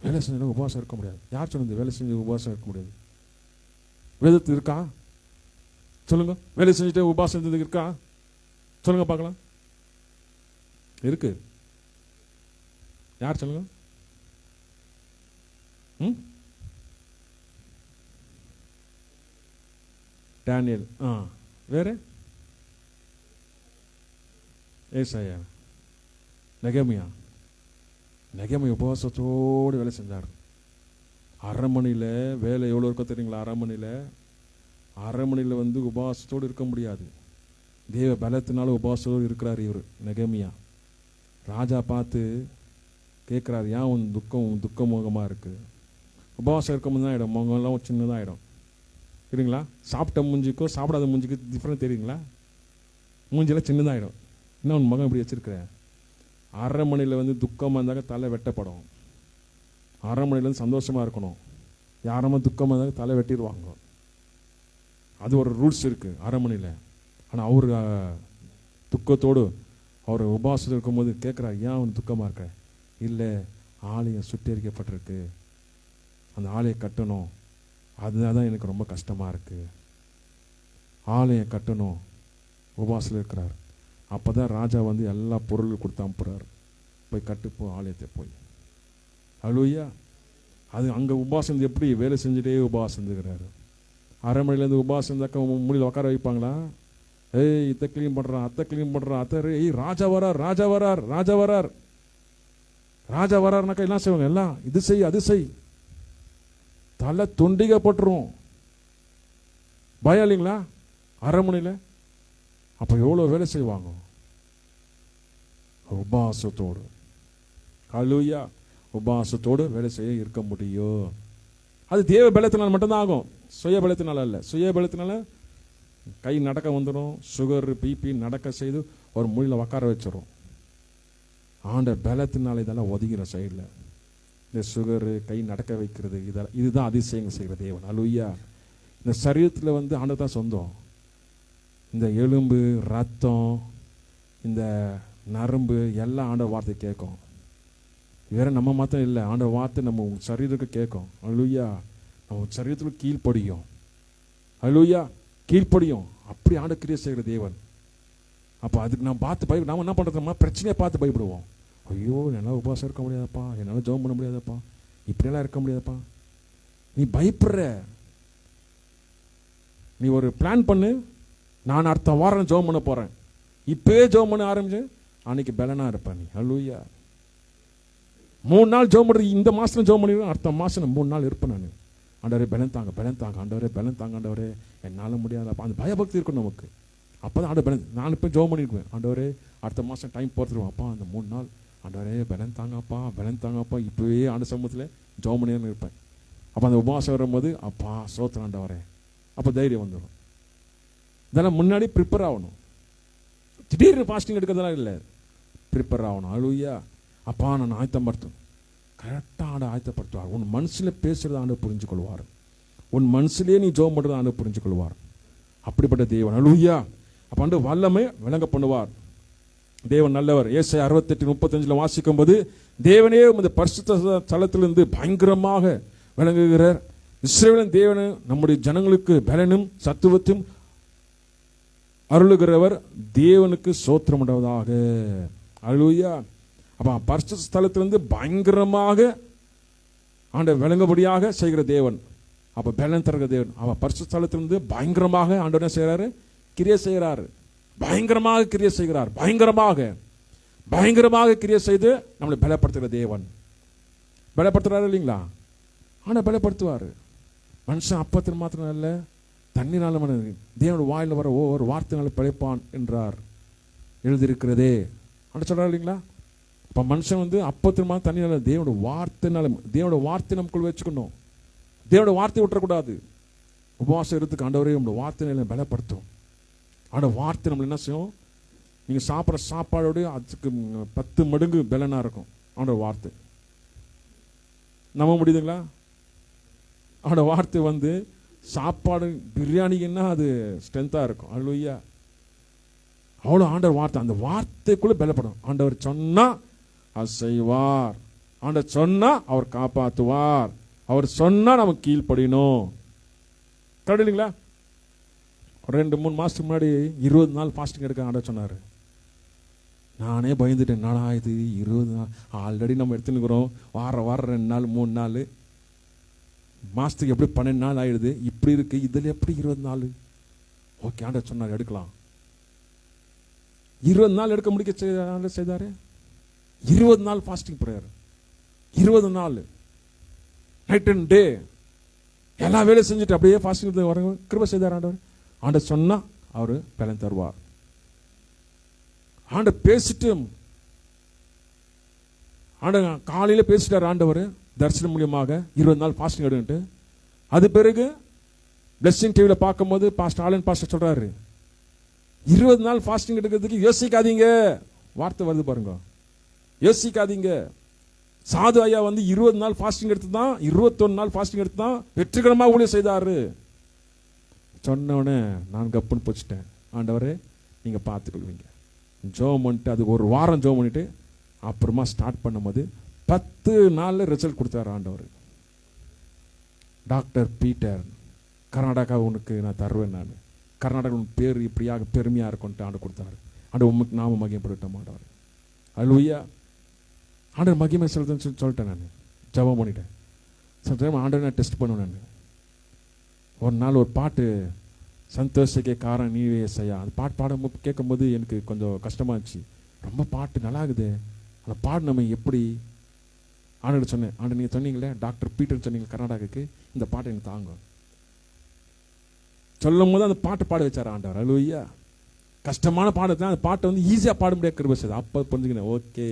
வேலை செஞ்சாலும் உபவாசம் இருக்க முடியாது. யார் சொன்னது வேலை செஞ்சு உபவாசம் இருக்க முடியாது? வேதத்து இருக்கா சொல்லுங்க. வேலை செஞ்சுட்டு உபவாசம் இருக்கா சொல்லுங்க பார்க்கலாம். இருக்கு. யார் சொல்லுங்க? டேனியல். வேற ஏசாயா, நெகமியா உபவாசத்தோடு வேலை செஞ்சார். அரண்மனையில் வேலை எவ்வளோ இருக்கோ தெரியுங்களா? அரண்மனையில் வந்து உபவாசத்தோடு இருக்க முடியாது. தேவ பலத்தினால உபவாசத்தோடு இருக்கிறார் இவர் நெகமியா. ராஜா பார்த்து கேட்குறாரு, ஏன் உன் துக்க முகமாக இருக்கு? உபவாசம் இருக்கும்போது தான் ஆகிடும், முகம்லாம் சின்னதாக ஆகிடும். சரிங்களா? சாப்பிட்ட மூஞ்சிக்கும் சாப்பிடாத மூஞ்சிக்கும் டிஃப்ரெண்ட் தெரியுங்களா? மூஞ்சியெல்லாம் சின்னதாகிடும். இன்னும் உன் மகன் இப்படி வச்சிருக்கிறேன். அரண்மனையில் வந்து துக்கமாக இருந்தாக்க தலை வெட்டப்படும். அரண்மனையில் வந்து சந்தோஷமாக இருக்கணும். யாரமா துக்கமாக இருந்தாக்க தலை வெட்டிடுவாங்க. அது ஒரு ரூல்ஸ் இருக்குது அரண்மனையில். ஆனால் அவர் துக்கத்தோடு அவர் உபவாசத்தில் இருக்கும்போது கேட்குறாரு, ஏன் அவன் துக்கமாக இருக்க? இல்லை, ஆலயம் சுட்டெரிக்கப்பட்டிருக்கு, அந்த ஆலயம் கட்டணும், அதனால தான் எனக்கு ரொம்ப கஷ்டமாக இருக்குது. ஆலயம் கட்டணும், உபவாசத்தில் இருக்கிறார். அப்போ தான் ராஜா வந்து எல்லா பொருளும் கொடுத்து அனுப்புகிறார், போய் கட்டுப்போ ஆலயத்தை போய். அல்லேலூயா. அது அங்கே உபவாசம் எப்படி வேலை செஞ்சுட்டே உபவாசம் இருக்கிறாரு. அரண்மனையிலேருந்து உபவாசம் இருந்தாக்க முடியல உட்கார வைப்பாங்களா? இத்தை கிளீன் பண்ணுறான், அத்தை கிளீன் பண்ணுறான், அத்தை ராஜா வராருனாக்கா என்ன செய்வாங்க? எல்லாம் இது செய் அது செய், தலை துண்டிக்கப்பட்டுரும். பயம் இல்லைங்களா அரண்மனையில்? அப்போ எவ்வளோ வேலை செய்வாங்க உபவாசத்தோடு. அல்லேலூயா. உபவாசத்தோடு வேலை செய்ய இருக்க முடியும். அது தேவ பலத்தினால் மட்டும்தான் ஆகும், சுய பலத்தினால அல்ல. சுய பலத்தினால கை நடக்க வந்துடும், சுகர் பிபி நடக்க செய்து ஒரு மொழியில் உட்கார வச்சிடும். ஆண்ட பலத்தினால இதெல்லாம் ஒதுங்கிற சைடில் இந்த சுகரு கை நடக்க வைக்கிறது, இதெல்லாம் இதுதான் அதிசயங்கள் செய்கிற தேவன். அல்லேலூயா. இந்த சரீரத்தில் வந்து ஆண்டவர் தான் சொந்தம். இந்த எலும்பு ரத்தம் இந்த நரம்பு எல்லாம் ஆண்டவர் வார்த்தை கேட்கும். வேற நம்ம மாத்திரம் இல்லை, ஆண்டவர் வார்த்தை நம்ம சரீரத்துக்கு கேட்கும். அல்லேலூயா. நம்ம சரீரத்துக்கு கீழ்ப்படியும். அல்லேலூயா. கீழ்ப்படியும். அப்படி ஆண்டவர் கிரியை செய்கிற தேவன். அப்போ அதுக்கு நம்ம பார்த்து நம்ம என்ன பண்ணுறோம்னா பிரச்சனையை பார்த்து பயப்படுவோம். ஐயோ, என்னால் உபவாசம் இருக்க முடியாதப்பா, என்னால் ஜெபம் பண்ண முடியாதப்பா, இப்படியெல்லாம் இருக்க முடியாதப்பா. நீ பயப்படுற. நீ ஒரு பிளான் பண்ணு, நான் அடுத்த வாரம் ஜெபம் பண்ண போகிறேன், இப்போவே ஜெபம் பண்ண ஆரம்பிச்சு அன்னைக்கு பலனாக இருப்பேன் நீ. அல்லேலூயா. 3 நாள் ஜெபம் பண்ணுறது, இந்த மாதம் ஜெபம் பண்ணிடுவேன், அடுத்த மாதம் 3 நாள் இருப்பேன் நான். ஆண்டவரே பலன் தாங்க, ஆண்டவரே பலன் தாங்க, ஆண்டவரே என்னால் முடியாதப்பா. அந்த பயபக்தி இருக்கும் நமக்கு. அப்போ தான் ஆண்டவர் பலன். நான் இப்போ ஜெபம் பண்ணிக்குவேன், ஆண்டவரே அடுத்த மாதம் டைம் போட்டுருவேன் அப்பா, அந்த 3 நாள் ஆண்டவரே பலன் தாங்கப்பா, இப்போவே ஆண்டு சமூகத்தில் ஜெபம் பண்ணின்னு இருப்பேன். அப்போ அந்த உபவாசம் வரும்போது அப்பா சோத்திரம் ஆண்டவரே, அப்போ தைரியம் வந்துடும். இதெல்லாம் முன்னாடி ப்ரிப்பேர் ஆகணும். திடீர்னு ஃபாஸ்டிங் எடுக்கிறதெல்லாம் இல்லை, ப்ரிப்பேர் ஆகணும். அல்லேலூயா. அப்பா நான் ஆயத்தப்படுத்தும், கரெக்டாக ஆண்டை ஆயத்தப்படுத்துவார். உன் மனசில் பேசுகிறத ஆண்டை புரிஞ்சு கொள்வார். உன் மனசுலேயே நீ ஜெபம் பண்ணுறத ஆண்டை புரிஞ்சு கொள்வார். அப்படிப்பட்ட தேவன். அல்லேலூயா. அப்போ ஆண்டு வல்லமை விளங்க பண்ணுவார். தேவன் நல்லவர். ஏசாயா 68:35 வாசிக்கும் போது, தேவனே உமது பரிசுத்த ஸ்தலத்திலிருந்து பயங்கரமாக விளங்குகிறார். இஸ்ரவேலின் தேவன் நம்முடைய ஜனங்களுக்கு பலனும் சத்துவத்தையும் அருளுகிறவர், தேவனுக்கு சோத்திரம் உண்டாவதாக. அல்லேலூயா. அப்ப பரிசுத்த ஸ்தலத்திலிருந்து பயங்கரமாக ஆண்டவர் விளங்கும்படியாக செய்கிற தேவன். அப்ப பலன் தருகிற தேவன். அவ பரிசுத்த ஸ்தலத்திலிருந்து பயங்கரமாக ஆண்டவர் என்ன செய்கிறாரு? கிரியை செய்கிறாரு. பயங்கரமாக கிரியை செய்கிறார். பயங்கரமாக கிரியை செய்து நம்மளை பலப்படுத்துகிற தேவன். பலப்படுத்துறாரு இல்லைங்களா? ஆனால் பலப்படுத்துவார். மனுஷன் அப்பத்தில் மாத்திரம் இல்லை, தண்ணினால தேவனோட வாயில் வர ஒவ்வொரு வார்த்தைனால பிழைப்பான் என்றார், எழுதியிருக்கிறதே. ஆனால் சொல்றாரு இல்லைங்களா? அப்போ மனுஷன் வந்து அப்பத்திரமா தண்ணியால தேவனோட வார்த்தைனால, தேவனோட வார்த்தை நமக்குள்ள வச்சுக்கணும். தேவனோட வார்த்தை விட்டுறக்கூடாது. உபவாசம் இருக்கிறதுக்கு ஆண்டவரே உங்களோட வார்த்தை பலப்படுத்தும். ஆண்டோட வார்த்தை நம்மள என்ன செய்யும்? நீங்கள் சாப்பிட்ற சாப்பாடோடு அதுக்கு 10 மடங்கு பலனாக இருக்கும் ஆண்டோட வார்த்தை. நம்ப முடியுதுங்களா? அவனோட வார்த்தை வந்து சாப்பாடு பிரியாணிக்குன்னா அது ஸ்ட்ரென்த்தாக இருக்கும். அல்லேலூயா. அவ்வளோ ஆண்டவர் வார்த்தை, அந்த வார்த்தைக்குள்ளே பலப்படும். ஆண்டவர் சொன்னா அது செய்வார். ஆண்டவர் சொன்னா அவர் காப்பாற்றுவார். அவர் சொன்னா நமக்கு கீழ்ப்படியணும். கரெக்ட் இல்லைங்களா? 2-3 மாதத்துக்கு முன்னாடி 20 நாள் ஃபாஸ்டிங் எடுக்க ஆண்டவர் சொன்னார். நானே பயந்துட்டேன், என்னடா இது 20 நாள்? ஆல்ரெடி நம்ம எடுத்துன்னுக்குறோம் வாரம் 2 நாள் 3 நாள், மாதத்துக்கு எப்படி 12 நாள் ஆயிடுது. இப்படி இருக்கு, இதில் எப்படி 20 நாள்? ஓகே, ஆண்டவர் சொன்னார் எடுக்கலாம். 20 நாள் எடுக்க முடிக்க ஆண்டவர் செய்தாரு. 20 நாள் ஃபாஸ்டிங் ப்ரேயர், 20 நாள் நைட் அண்ட் டே எல்லா வேலையும் செஞ்சுட்டு அப்படியே ஃபாஸ்டிங் வர கிருபை செய்தார் ஆண்டவர். ஆண்டவர் சொன்னா அவரு பலன் தருவார். ஆண்டவர் பேசிட்டு, ஆண்டவர் காலையில பேசிட்டார் ஆண்டவர் தரிசனம் மூலியமாக 20 நாள் ஃபாஸ்டிங் எடுன்ட்டு. அது பிறகு பிளெஸிங் டிவியில் பார்க்கும்போது பாஸ்டர் ஆலன் பாஸ்டர் சொல்றாரு 20 நாள் ஃபாஸ்டிங் எடுக்கிறதுக்கு யோசிக்காதீங்க. வார்த்தை வருது பாருங்க, யோசிக்காதீங்க. சாது ஐயா வந்து 20 நாள் ஃபாஸ்டிங் எடுத்து தான், 21 நாள் ஃபாஸ்டிங் எடுத்து தான் வெற்றிகரமாக ஊழியம் செய்தாரு. சொன்னவனே நான் கப்புன்னு போச்சுட்டேன். ஆண்டவரே நீங்க பார்த்துக்கொள்வீங்க. ஜோம் பண்ணிட்டு அது ஒரு வாரம் ஜோம் பண்ணிட்டு அப்புறமா ஸ்டார்ட் பண்ணும்போது 10 நாள்ல ரிசல்ட் கொடுத்தாரு ஆண்டவர். டாக்டர் பீட்டர், கர்நாடகா உனக்கு நான் தருவேன், நான் கர்நாடகா உன் பேர் இப்படியாக பெருமையா இருக்கும்ட்டு ஆண்டு கொடுத்தாரு. ஆண்டு உமக்கு நாம மகிமைப்படுத்த மாட்டார். அல்லேலூயா. ஆண்டவர் மகிமை சொல்லிட்டேன். நான் ஜெபம் பண்ணிட்டேன். சில டைம் ஆண்டவர் நான் டெஸ்ட் பண்ணுவேன். நான் ஒரு நாள் ஒரு பாட்டு, சந்தோஷக்கே காரன் நீவே செய்யா, அந்த பாட்டு பாடும் கேட்கும்போது எனக்கு கொஞ்சம் கஷ்டமா இருந்துச்சு. ரொம்ப பாட்டு நல்லா இருக்குது, அந்த பாடு நம்ம எப்படி ஆண்டவர் சொன்னேன். ஆண்டு நீங்கள் சொன்னீங்களே டாக்டர் பீட்டர் சொன்னீங்க கர்நாடகாவுக்கு, இந்த பாட்டை எனக்கு தாங்க சொல்லும் போது அந்த பாட்டு பாட வச்சார் ஆண்டவர். அல்லேலூயா. கஷ்டமான பாடத்தை அந்த பாட்டை வந்து ஈஸியாக பாட முடியாது கிருபை செய்து. அப்போ புரிஞ்சுக்கினேன், ஓகே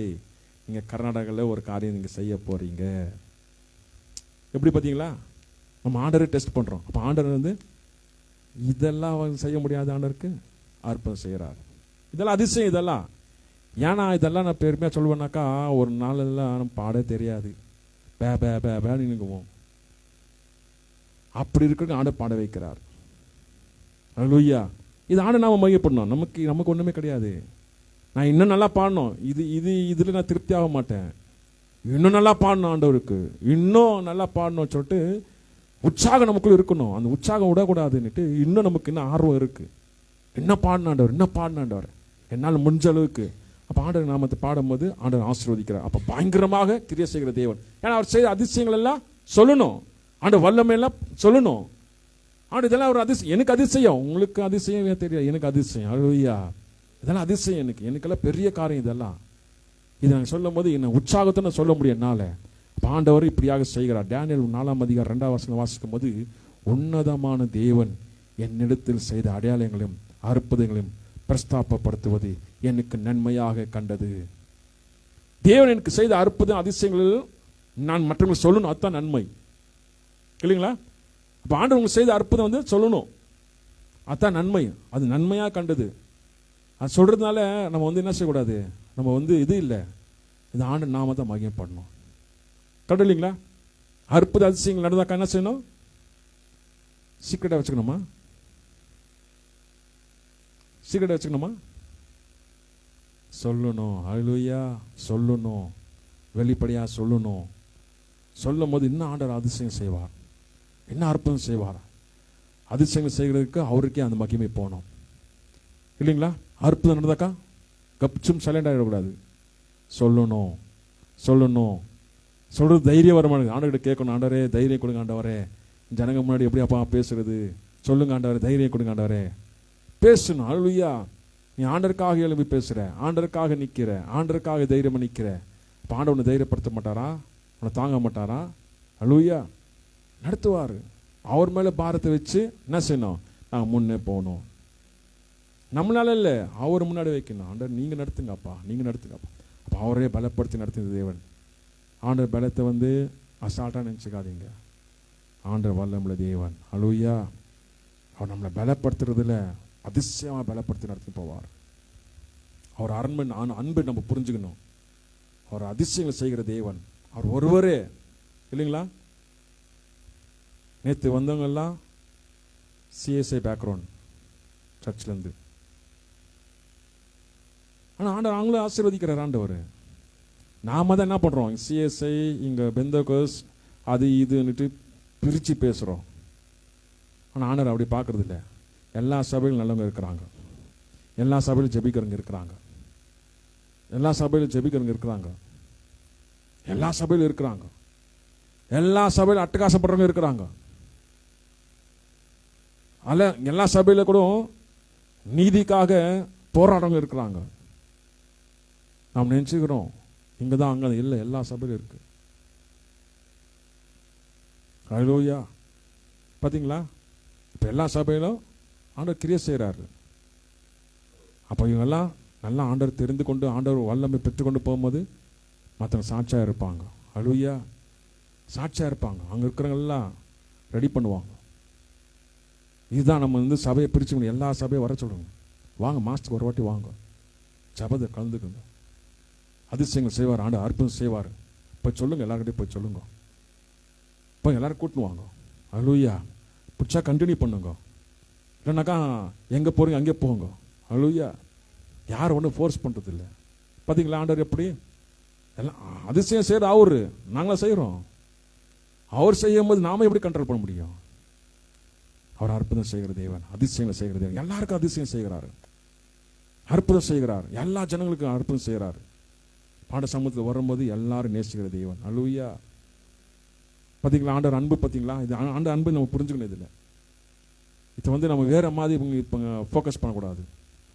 நீங்கள் கர்நாடகாவில் ஒரு காரியம் நீங்கள் செய்ய போறீங்க. எப்படி பார்த்தீங்களா? நம்ம ஆண்டரை டெஸ்ட் பண்ணுறோம். அப்போ ஆண்டர் வந்து இதெல்லாம் செய்ய முடியாத ஆண்டருக்கு அற்புதம் செய்கிறார். இதெல்லாம் அதிசயம். இதெல்லாம் ஏன்னா இதெல்லாம் நான் பெருமையாக சொல்லுவேன்னாக்கா ஒரு நாளெல்லாம் நம்ம பாட தெரியாது, பே பே பே பேன்னு நினைக்குவோம். அப்படி இருக்கிற ஆண்டர் பாட வைக்கிறார். அல்லேலூயா. இது ஆண்டை நாம மையப்படணும். நமக்கு ஒன்றுமே கிடையாது. நான் இன்னும் நல்லா பாடணும், இதில் நான் திருப்தி ஆக மாட்டேன், இன்னும் நல்லா பாடணும் ஆண்டவருக்கு, இன்னும் நல்லா பாடணும் சொல்லிட்டு உற்சாகம் நமக்குள்ள இருக்கணும். அந்த உற்சாகம் விடக்கூடாதுன்னுட்டு இன்னும் நமக்கு இன்னும் ஆர்வம் இருக்கு. என்ன பாடினாண்டவர், என்ன பாடினாண்டவர், என்னால் முடிஞ்ச அளவுக்கு. அப்போ ஆண்டவர் நாமத்தை பாடும்போது ஆண்டவர் ஆசீர்வதிக்கிறார். அப்போ பயங்கரமாக கிரியை செய்கிற தேவன். ஏன்னா அவர் செய்த அதிசயங்கள் எல்லாம் சொல்லணும், ஆண்டவர் வல்லமையெல்லாம் சொல்லணும். ஆண்டு இதெல்லாம் ஒரு அதிசயம். எனக்கு அதிசயம், உங்களுக்கு அதிசயம் தெரியாது, எனக்கு அதிசயம். அல்லேலூயா. இதெல்லாம் அதிசயம். எனக்கெல்லாம் பெரிய காரியம் இதெல்லாம். இதை நாங்கள் சொல்லும் போது என்ன உற்சாகத்தை நான் சொல்ல முடியும் என்னால். ஆண்டவர் இப்படியாக செய்கிறார். டேனியல் 4ஆம் அதிகாரம் 2ஆம் வசனம் வாசிக்கும் போது, உன்னதமான தேவன் என்னிடத்தில் செய்த அடையாளங்களையும் அற்புதங்களையும் பிரஸ்தாபப்படுத்துவது எனக்கு நன்மையாக கண்டது. தேவன் எனக்கு செய்த அற்புதம் அதிசயங்கள் நான் மற்றவங்களுக்கு சொல்லணும், அதுதான் நன்மை இல்லைங்களா? அப்போ ஆண்டவர் உங்களுக்கு செய்த அற்புதம் வந்து சொல்லணும், அதுதான் நன்மை. அது நன்மையாக கண்டது. அது சொல்றதுனால நம்ம வந்து என்ன செய்யக்கூடாது, நம்ம வந்து இது இல்லை, இந்த ஆண்டு நாம தான் மகிமைப்படணும். கரெக்ட் இல்லைங்களா? அற்புத அதிசயங்கள் நடந்தாக்கா என்ன செய்யணும்? சீக்கிரட்டா வச்சுக்கணுமா? சீக்கிரட்டா வச்சுக்கணுமா? சொல்லணும். அல்லேலூயா. சொல்லணும், வெளிப்படையா சொல்லணும். சொல்லும் போது இன்னும் ஆண்டவர் அதிசயம் செய்வார், என்ன அற்புதம் செய்வார். அதிசயங்கள் செய்கிறதுக்கு அவருக்கே அந்த மகிமை போகணும் இல்லைங்களா? அற்புதம் நடந்தாக்கா கப்சும் சைலண்ட் ஆகிடக்கூடாது. சொல்லணும், சொல்லணும். சொல்றது தைரியம் வரமானது. ஆண்டவர்கிட்ட கேட்கணும், ஆண்டவரே தைரியம் கொடுங்க ஆண்டவரே, ஜனங்க முன்னாடி எப்படி அப்பா பேசுறது, சொல்லுங்க ஆண்டவரே, தைரியம் கொடுங்க ஆண்டவரே. பேசணும். அல்லேலூயா. நீ ஆண்டருக்காக எழுப்பி பேசுற, ஆண்டருக்காக நிற்கிற, ஆண்டருக்காக தைரியமா நிற்கிற. இப்போ ஆண்டவர் உன்னை தைரியப்படுத்த மாட்டாரா? உன்னை தாங்க மாட்டாரா? அல்லேலூயா. நடத்துவார். அவர் மேலே பாரத்தை வச்சு என்ன செய்யணும்? நாங்கள் முன்னே போகணும். நம்மளால இல்லை, அவர் முன்னாடி வைக்கணும். ஆண்டவர் நீங்கள் நடத்துங்கப்பா, நீங்கள் நடத்துங்கப்பா. அப்போ அவரே பலப்படுத்தி நடத்தின தேவன். ஆண்டவர் பலத்தை வந்து அசால்ட்டாக நினச்சிக்காதீங்க. ஆண்டவர் வல்லமுள்ள தேவன். ஹல்லேலூயா. அவர் நம்மளை பலப்படுத்துறதுல அதிசயமாக பலப்படுத்தி நடத்தி போவார். அவர் அன்பை நம்ம புரிஞ்சுக்கணும். அவர் அதிசயங்களை செய்கிற தேவன் அவர் ஒருவரே இல்லைங்களா? நேற்று வந்தவங்கெல்லாம் சிஎஸ்ஐ பேக்ரவுண்ட் சர்ச்லேருந்து. ஆனால் ஆண்டவர் அவங்களும் ஆசீர்வதிக்கிறார் ஆண்டவர். நாம தான் என்ன பண்ணுறோம், சிஎஸ்ஐ இங்கே பெந்தகோஸ் அது இதுன்னுட்டு பிரித்து பேசுகிறோம். ஆனால் ஆண்டவர் அப்படி பார்க்கறது இல்லை. எல்லா சபையிலும் நல்லவங்க இருக்கிறாங்க, எல்லா சபையிலும் ஜெபிக்கிறவங்க இருக்கிறாங்க, எல்லா சபையிலும் ஜெபிக்கிறவங்க இருக்கிறாங்க, எல்லா சபையிலும் இருக்கிறாங்க, எல்லா சபையிலும் அட்டகாசப்படுறவங்க இருக்கிறாங்க. அல்ல எல்லா சபையில கூட நீதிக்காக போராடவங்க இருக்கிறாங்க. நாம் நினைச்சுக்கிறோம் இங்க தான் அங்க இல்லை, எல்லா சபையிலும் இருக்கு. ஹல்லேலூயா. பாத்தீங்களா? இப்ப எல்லா சபையிலும் ஆண்டவர் கிரியை செய்யறாரு. அப்ப இவங்கெல்லாம் நல்லா ஆண்டவர் தெரிந்து கொண்டு ஆண்டவர் வல்லமை பெற்றுக்கொண்டு போகும்போது மற்றவங்க சாட்சியா இருப்பாங்க. ஹல்லேலூயா. சாட்சியா இருப்பாங்க. அங்க இருக்கிறவங்க எல்லாம் ரெடி பண்ணுவாங்க. இதுதான் நம்ம வந்து சபையை பிரிச்சு முடியும். எல்லா சபையும் வர சொல்லுங்க. வாங்க, மாசத்துக்கு ஒரு வாட்டி வாங்க, சபதை கலந்துக்குங்க. அதிசயங்கள் செய்வார் ஆண்டு, அற்புதம் செய்வார். போய் சொல்லுங்க, எல்லாருக்கிட்டையும் போய் சொல்லுங்க. போய் எல்லாரும் கூட்டின்னு வாங்க. ஹல்லேலூயா. பிடிச்சா கண்டினியூ பண்ணுங்க, இல்லைனாக்கா எங்கே போறீங்க அங்கே போங்க. ஹல்லேலூயா. யாரும் ஒன்றும் ஃபோர்ஸ் பண்ணுறது இல்லை. பார்த்தீங்களா ஆண்டவர் எப்படி எல்லாம் அதிசயம் செய்கிற அவரு, நாங்களும் செய்கிறோம். அவர் செய்யும் போது நாம எப்படி கண்ட்ரோல் பண்ண முடியும்? அவர் அற்புதம் செய்கிற தேவன், அதிசயங்களை செய்கிற தேவன். எல்லாருக்கும் அதிசயம் செய்கிறாரு, அற்புதம் செய்கிறார். எல்லா ஜனங்களுக்கும் அற்புதம் செய்கிறார். பாட சமூகத்தில் வரும்போது எல்லாரும் நேசிக்கிற தேவன். ஹல்லேலூயா. பார்த்தீங்களா ஆண்டவர் அன்பு? பார்த்தீங்களா? இது ஆண்டவர் அன்பு நம்ம புரிஞ்சுக்கணும். இதில் இது வந்து நம்ம வேற மாதிரி இப்போ ஃபோக்கஸ் பண்ணக்கூடாது.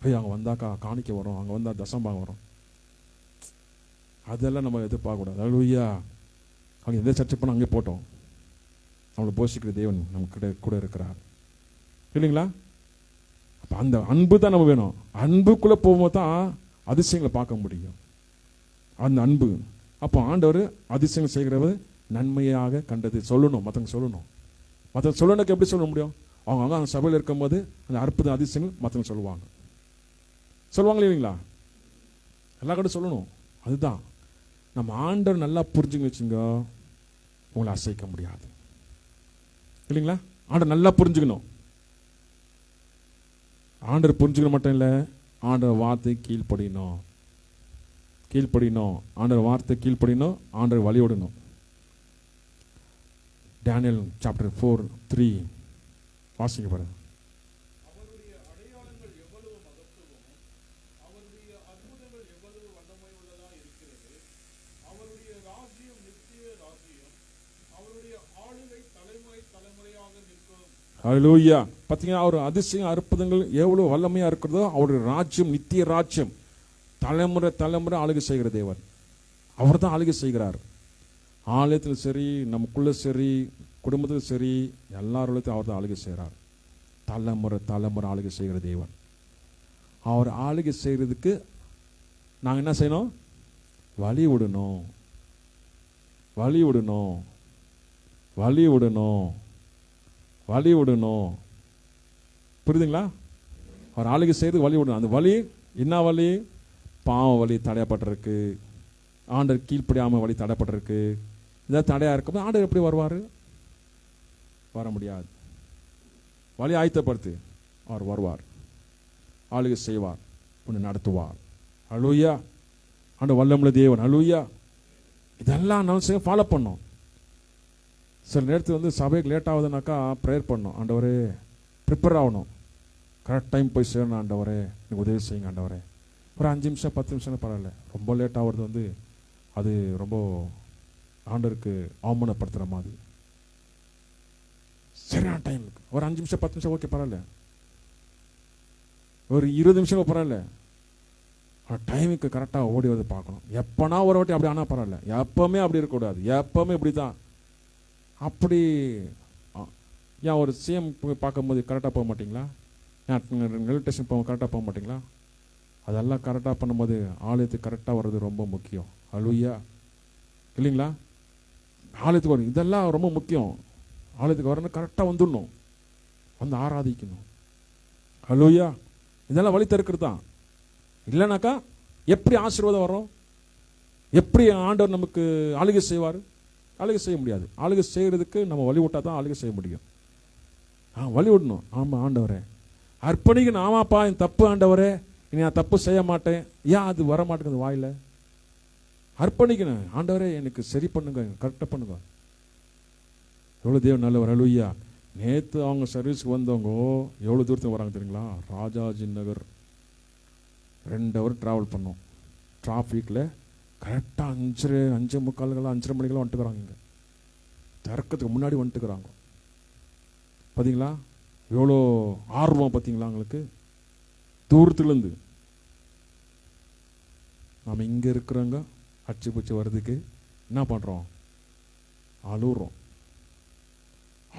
ஐயோ அங்கே வந்தாக்கா காணிக்க வரும், அங்கே வந்தால் தசம்பாகம் வரும், அதெல்லாம் நம்ம எதிர்பார்க்கக்கூடாது. ஹல்லேலூயா. அவங்க எந்த சர்ச்சை பண்ண அங்கே போட்டோம், நம்மளை போஷிக்கிற தேவன் நம்ம கூட இருக்கிறார் இல்லைங்களா? அப்போ அந்த அன்பு தான் நம்ம வேணும். அன்புக்குள்ளே போகும்போது தான் அதிசயங்களை பார்க்க முடியும். அந்த அன்பு. அப்போ ஆண்டவர் அதிசயம் செய்கிறவர் நன்மையாக கண்டது சொல்லணும், மற்றவங்க சொல்லணும். மற்றவங்க சொல்லணுக்கு எப்படி சொல்ல முடியும்? அவங்க அந்த சபையில் இருக்கும்போது அந்த அற்புத அதிசயங்கள் மற்றவங்க சொல்லுவாங்க. சொல்லுவாங்களே இல்லைங்களா? எல்லா கூட சொல்லணும். அதுதான் நம்ம ஆண்டவர் நல்லா புரிஞ்சுங்க வச்சுங்க, உங்களை அசைக்க முடியாது இல்லைங்களா? ஆண்டவர் நல்லா புரிஞ்சுக்கணும். ஆண்டவர் புரிஞ்சுக்கணும் மட்டும் இல்லை, ஆண்டவர் வார்த்தை கீழ்ப்படியணும். ஆண்டவர் வார்த்தை கீழ்ப்படியணும், ஆண்டவர் வழிவிடணும். டேனியல் சாப்டர் 4:3 வாசிக்க பாருங்க. ஹல்லேலூயா. பார்த்தீங்கன்னா அவர் அதிசயம் அற்புதங்கள் எவ்வளவு வல்லமையா இருக்கிறதோ, அவருடைய ராஜ்யம் நித்திய ராஜ்யம், தலைமுறை தலைமுறை ஆளுகை செய்கிற தேவன். அவர் தான் ஆளுகை செய்கிறார். ஆலயத்தில் சரி, நமக்குள்ள சரி, குடும்பத்தில் சரி, எல்லாருலத்தையும் அவர் தான் ஆளுகை செய்கிறார். தலைமுறை தலைமுறை ஆளுகை செய்கிற தேவன். அவர் ஆளுகை செய்கிறதுக்கு நாங்கள் என்ன செய்யணும்? வழி விடணும், வழி விடணும், வழி விடணும், வழி விடணும். புரியுதுங்களா? அவர் ஆளுகை செய்து வழி விடணும். அந்த வழி என்ன வழி? பாவ வழி தடையப்பட்டிருக்கு, ஆண்டவர் கீழ்ப்படியாம வழி தடைப்பட்டிருக்கு. இதாவது தடையா இருக்கும். ஆண்டவர் எப்படி வருவார்? வர முடியாது. வழி ஆயத்தப்படுத்து, அவர் வருவார், ஆளுகை செய்வார், ஒன்று நடத்துவார். ஹல்லேலூயா. ஆண்டவர் வல்லமுள்ள தேவன். ஹல்லேலூயா. இதெல்லாம் நம்ம ஃபாலோ பண்ணோம். சில நேரத்தில் வந்து சபைக்கு லேட் ஆகுதுனாக்கா ப்ரேயர் பண்ணோம். ஆண்டவரே ப்ரிப்பேர் ஆகணும், கரெக்ட் டைம் போய் சேரணும். ஆண்டவரே எனக்கு உதவி செய்யுங்க ஆண்டவரே. ஒரு 5 நிமிஷம் 10 நிமிஷம் பரவாயில்ல. ரொம்ப லேட் ஆகிறது வந்து அது ரொம்ப ஆண்டவருக்கு அவமானப்படுத்துகிற மாதிரி. சரியான டைமுக்கு ஒரு 5 நிமிஷம் 10 நிமிஷம் ஓகே பரவாயில்ல, ஒரு 20 நிமிஷம் பரவாயில்ல. ஆனால் டைமுக்கு கரெக்டாக ஓடி வந்து பார்க்கணும். எப்போனா ஒரு வாட்டி அப்படி ஆனால் பரவாயில்ல, எப்போவுமே அப்படி இருக்கக்கூடாது. எப்போவுமே இப்படி தான். அப்படி ஏன் ஒரு சிஎம் போய் பார்க்கும்போது கரெக்டாக போக மாட்டிங்களா? ஏன் ரயில்வே ஸ்டேஷன் போக கரெக்டாக போக மாட்டிங்களா? அதெல்லாம் கரெக்டாக பண்ணும்போது ஆலயத்துக்கு கரெக்டாக வர்றது ரொம்ப முக்கியம். ஹல்லேலூயா, இல்லைங்களா? ஆலயத்துக்கு வரும், இதெல்லாம் ரொம்ப முக்கியம். ஆலயத்துக்கு வரணும், கரெக்டாக வந்துடணும், வந்து ஆராதிக்கணும். ஹல்லேலூயா, இதெல்லாம் வழி திறக்கிறது தான். இல்லைனாக்கா எப்படி ஆசீர்வாதம் வரும்? எப்படி ஆண்டவர் நமக்கு ஆளுகை செய்வார்? ஆளுகை செய்ய முடியாது. ஆளுகை செய்கிறதுக்கு நம்ம வழி விட்டால் தான் ஆளுகை செய்ய முடியும். வழி விடணும். ஆமாம் ஆண்டவரே, அர்ப்பணிக்கணும். ஆமாப்பா, என் தப்பு ஆண்டவரே, இனி நான் தப்பு செய்ய மாட்டேன். ஏன் அது வர மாட்டேங்குது வாயில்? அர்ப்பணிக்கணும். ஆண்டவரே எனக்கு சரி பண்ணுங்க, கரெக்டாக பண்ணுங்க. எவ்வளோ தேவன் நல்லவர். ஹல்லேலூயா. நேற்று அவங்க சர்வீஸ்க்கு வந்தவங்க எவ்வளோ தூரத்துக்கு வராங்க தெரியுங்களா? ராஜாஜி நகர் 2 ஹவர் ட்ராவல் பண்ணோம். டிராஃபிக்கில் கரெக்டாக 5:45 5:30 மணிக்கெல்லாம் வந்துட்டுக்கிறாங்க. இங்கே திறக்கிறதுக்கு முன்னாடி வந்துட்டுக்கிறாங்க. பார்த்தீங்களா எவ்வளோ ஆர்வம்? பார்த்தீங்களா உங்களுக்கு? தூரத்துலேருந்து நாம் இங்கே இருக்கிறவங்க அச்சு பூச்சி வர்றதுக்கு என்ன பண்ணுறோம்? அழுகுறோம்.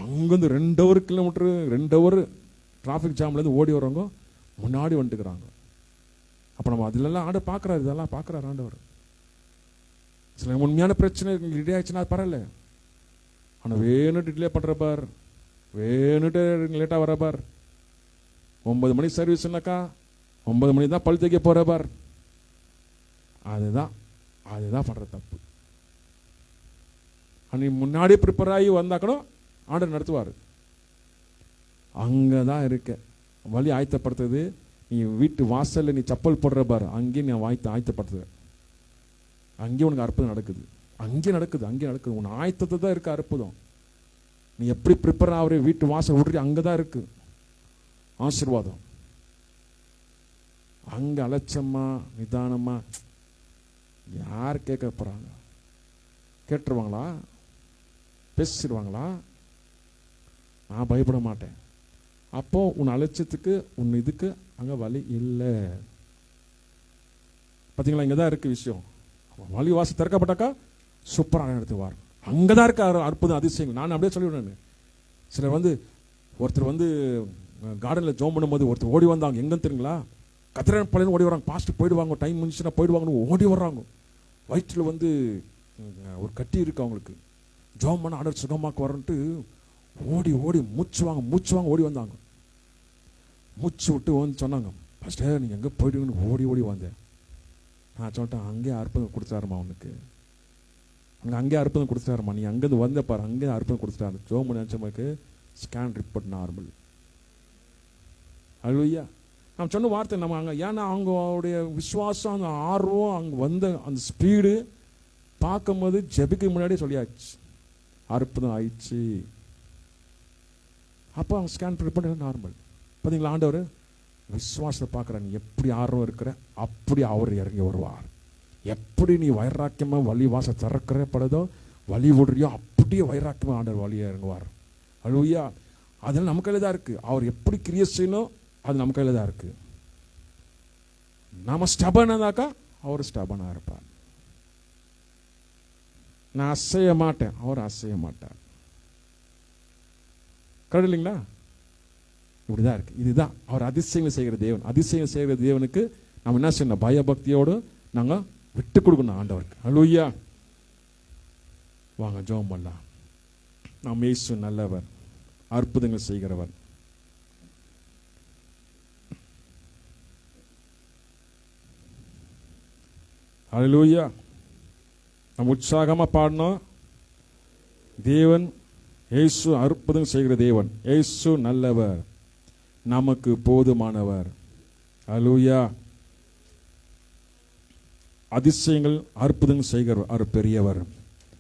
அங்கேருந்து 2 ஹவர் கிலோமீட்டரு 2 ஹவர் டிராஃபிக் ஜாம்லேருந்து ஓடி வரவங்க முன்னாடி வந்துட்டுக்கிறாங்க. அப்போ நம்ம அதிலெல்லாம் ஆண்டவர் பார்க்குறாரு, இதெல்லாம் பார்க்குறாரு ஆண்டவர். சில உண்மையான பிரச்சனை டிலே ஆயிடுச்சுன்னா அது பரவாயில்ல. ஆனால் வேணுட்டு டிலே பண்ணுற பார், வேணுட்டு லேட்டாக வர பார். 9 மணி சர்வீஸ்னாக்கா 9 மணி தான் பல் தைக்க போகிற பார். அதுதான் பண்ணுற தப்பு. நீ முன்னாடி ப்ரிப்பேர் ஆகி வந்தா கூட ஆண்டவர் நடத்துவார். அங்கே தான் இருக்க வழி ஆயத்தப்படுத்துறது. நீ வீட்டு வாசலில் நீ சப்பல் போடுற பார், அங்கேயும் நீ ஆயத்தப்படுத்துற. அங்கேயும் உனக்கு அற்புதம் நடக்குது. அங்கே நடக்குது. உன் ஆயத்தத்தை தான் இருக்கு அற்புதம். நீ எப்படி ப்ரிப்பேர் ஆகிற வீட்டு வாசல் விடுறீ, அங்கே தான் இருக்கு ஆசீர்வாதம். அங்கே அலட்சமா நிதானமா யார் கேட்க போகிறாங்க? கேட்டுருவாங்களா? பேசிடுவாங்களா? நான் பயப்பட மாட்டேன். அப்போ உன் அலட்சியத்துக்கு உன் இதுக்கு அங்கே வழி இல்லை. பார்த்தீங்களா? இங்கே தான் இருக்கு விஷயம். வழி வாசல் திறக்கப்பட்டாக்கா சூப்பரான இடத்துக்கு அங்கே தான் இருக்க அற்புதம் அதிசயங்கள். நான் அப்படியே சொல்லிவிடுறேன். சிலர் ஒருத்தர் கார்டனில் ஜோம் பண்ணும்போது ஒருத்தர் ஓடி வந்தாங்க. எங்கன்னு தெரியுங்களா? கத்திரன் பழைய ஓடி வராங்க. பாஸ்ட்டு போயிடுவாங்க, டைம் முடிச்சுன்னா போயிடுவாங்கன்னு ஓடி வர்றாங்க. வயிற்றில் ஒரு கட்டி இருக்கு அவங்களுக்கு. ஜோம் பண்ண ஆர்டர் சுகமாக்கு வரன்ட்டு ஓடி மூச்சு வாங்க ஓடி வந்தாங்க. மூச்சு விட்டு வந்து சொன்னாங்க, பாஸ்டர் நீங்கள் எங்கே போயிடுவீங்கன்னு ஓடி வந்தேன். நான் சொல்லிட்டேன், அங்கேயே அற்புதம் கொடுத்தாருமா அவனுக்கு. அங்கேயே அற்புதம் கொடுத்துட்டாருமா. நீ அங்கேருந்து வந்த பாரு, அங்கேயே அற்புதம் கொடுத்துட்டாரு. ஜோம் பண்ணி நினச்சவங்களுக்கு ஸ்கேன் ரிப்போர்ட் நார்மல். ஹல்லேலூயா. நான் சொன்ன வார்த்தை நம்ம அங்கே, ஏன்னா அவங்களுடைய விசுவாசம், அந்த ஆர்வம், அங்கே வந்த அந்த ஸ்பீடு பார்க்கும்போது ஜெபிக்கு முன்னாடியே சொல்லியாச்சு, அற்புதம் ஆயிடுச்சு. அப்போ அவங்க ஸ்கேன் ரிப்போர்ட் நார்மல். பார்த்தீங்களா? ஆண்டவர் விசுவாசத்தை பார்க்குற. நீ எப்படி ஆர்வம் இருக்கிற அப்படி அவர் இறங்கி வருவார். எப்படி நீ வைராக்கியமாக வழி வாசல் திறக்கிறப்படதோ வழி விடுறியோ அப்படியே வைராக்கியமாக ஆண்டவர் வழியாக இறங்குவார். ஹல்லேலூயா. அதெல்லாம் நம்ம கையில் தான் இருக்குது. அவர் எப்படி கிரியை செய்யணும் அது நம்ம கையில் தான் இருக்குது. நாம் ஸ்டபனாதாக்கா அவர் ஸ்டபனாக இருப்பார். நான் அசைய மாட்டேன், அவர் அசைய மாட்டார். கரெக்ட் இல்லைங்களா? இப்படிதான் இருக்கு. இதுதான் அவர் அதிசயங்களை செய்கிற தேவன். அதிசயம் செய்கிற தேவனுக்கு நம்ம என்ன செய்யணும்? பயபக்தியோடு நாங்கள் விட்டு கொடுக்கணும் ஆண்டவருக்கு. ஹல்லேலூயா. வாங்க ஜெபம் பண்ணலாம். நாம் இயேசு நல்லவர், அற்புதங்கள் செய்கிறவர். ஹல்லேலூயா. நம்ம உற்சாகமாக பாடணும். தேவன் இயேசு அற்புதம் செய்கிற தேவன். இயேசு நல்லவர், நமக்கு போதுமானவர். ஹல்லேலூயா. அதிசயங்கள் அற்புதங்கள் செய்கிறவர், அவர் பெரியவர்,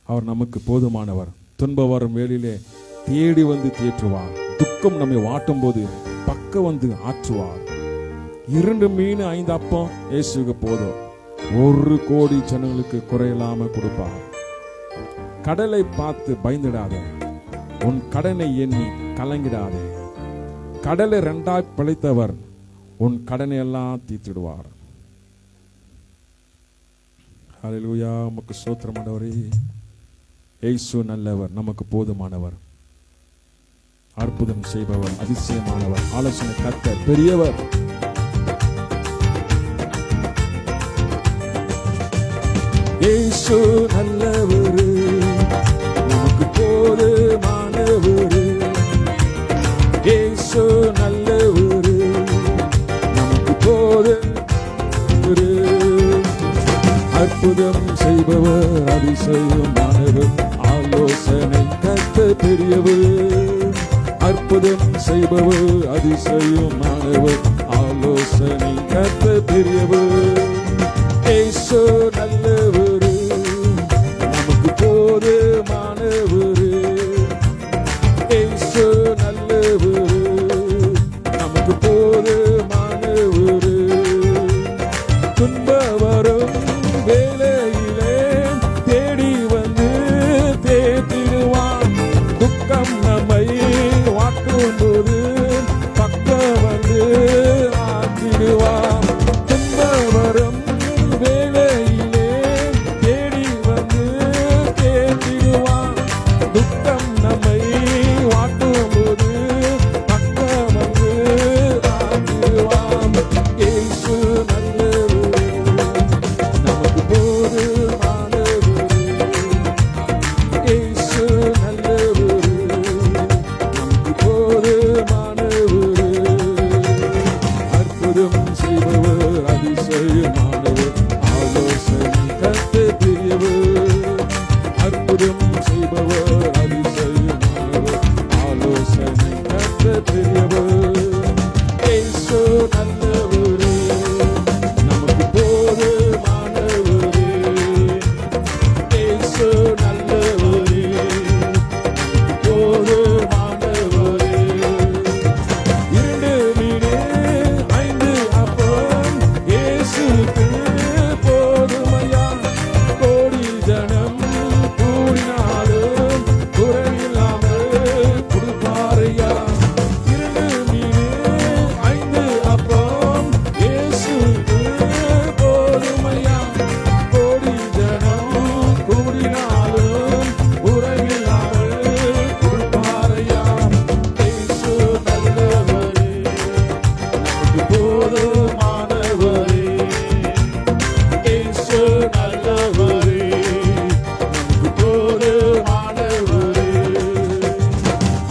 அவர் நமக்கு போதுமானவர். துன்ப வரும் வேளையிலே தேடி வந்து தேற்றுவார். துக்கம் நம்மை வாட்டும் போது பக்க வந்து ஆற்றுவார். 2 மீன் 5 அப்பம் இயேசுக்கு போதும். 1 கோடி ஜனங்களுக்கு குறையில்லாம கொடுப்பார். கடலை பார்த்து பயந்துடாத, உன் கடனை எண்ணி கலங்கிடாதே. கடலை 2ஆய் பிழைத்தவர் உன் கடனை எல்லாம் தீர்த்திடுவார். ஹல்லேலூயா. உமக்கு ஸ்தோத்திரம் ஆண்டவரே. இயேசு நல்லவர், நமக்கு போதுமானவர், அற்புதம் செய்பவர், அதிசயமானவர், ஆலோசனை கர்த்தர், பெரியவர். இயேசு நல்லவரு, நமக்கு போதுமானவரு. இயேசு நல்லவரு, நமக்கு போதுமானவரு. அற்புதம் செய்பவர், அதிசயமானவர், ஆலோசனை கர்த்தர் பெரியவர். அற்புதம் செய்பவர், அதிசயமானவர், ஆலோசனை கர்த்தர் பெரியவர். இயேசு நல்லவரு, நமக்கு போதுமானவரு. இயேசு நல்லவரு, நமக்கு போதுமானவரு. துன்ப வரும் வேளையிலே தேடி வந்து தேற்றிடுவான். துக்கம் நம்மை வாட்டும் போது பக்கம் வந்து ஆற்றிடுவான். துன்ப வரும் வேளையிலே தேடி வந்து தேற்றிடுவான். துக்கம் நம்மை வாட்டும் போது பக்கம் வந்து ஆற்றிடுவான். இயேசு நல்லவரு, நமக்கு போதுமானவரு. இயேசு நல்லவரு, நமக்கு போதுமானவரு. அற்புதம் செய்பவர், அதிசயமானவர், ஆலோசனை கர்த்தர் பெரியவர். அற்புதம் செய்பவர், அதிசயமானவர், ஆலோசனை கர்த்தர் பெரியவர். இயேசு நல்லவரு, நமக்கு போதுமானவரு. இயேசு நல்லவரு, நமக்கு போதுமானவரு. 2 மீன் 5 அப்பம் இயேசுவுக்கு போதுமையா. கோடி ஜனம் கூடினாலும் குறையில்லாமல் கொடுப்பாரையா. 2 மீன் 5 அப்பம் இயேசுவுக்கு போதுமையா. கோடி ஜனம் கூடினாலும் குறையில்லாமல் கொடுப்பாரையா. இயேசு நல்லவரு, நமக்கு போதுமானவரு. இயேசு நல்லவரு, நமக்கு போதுமானவரு.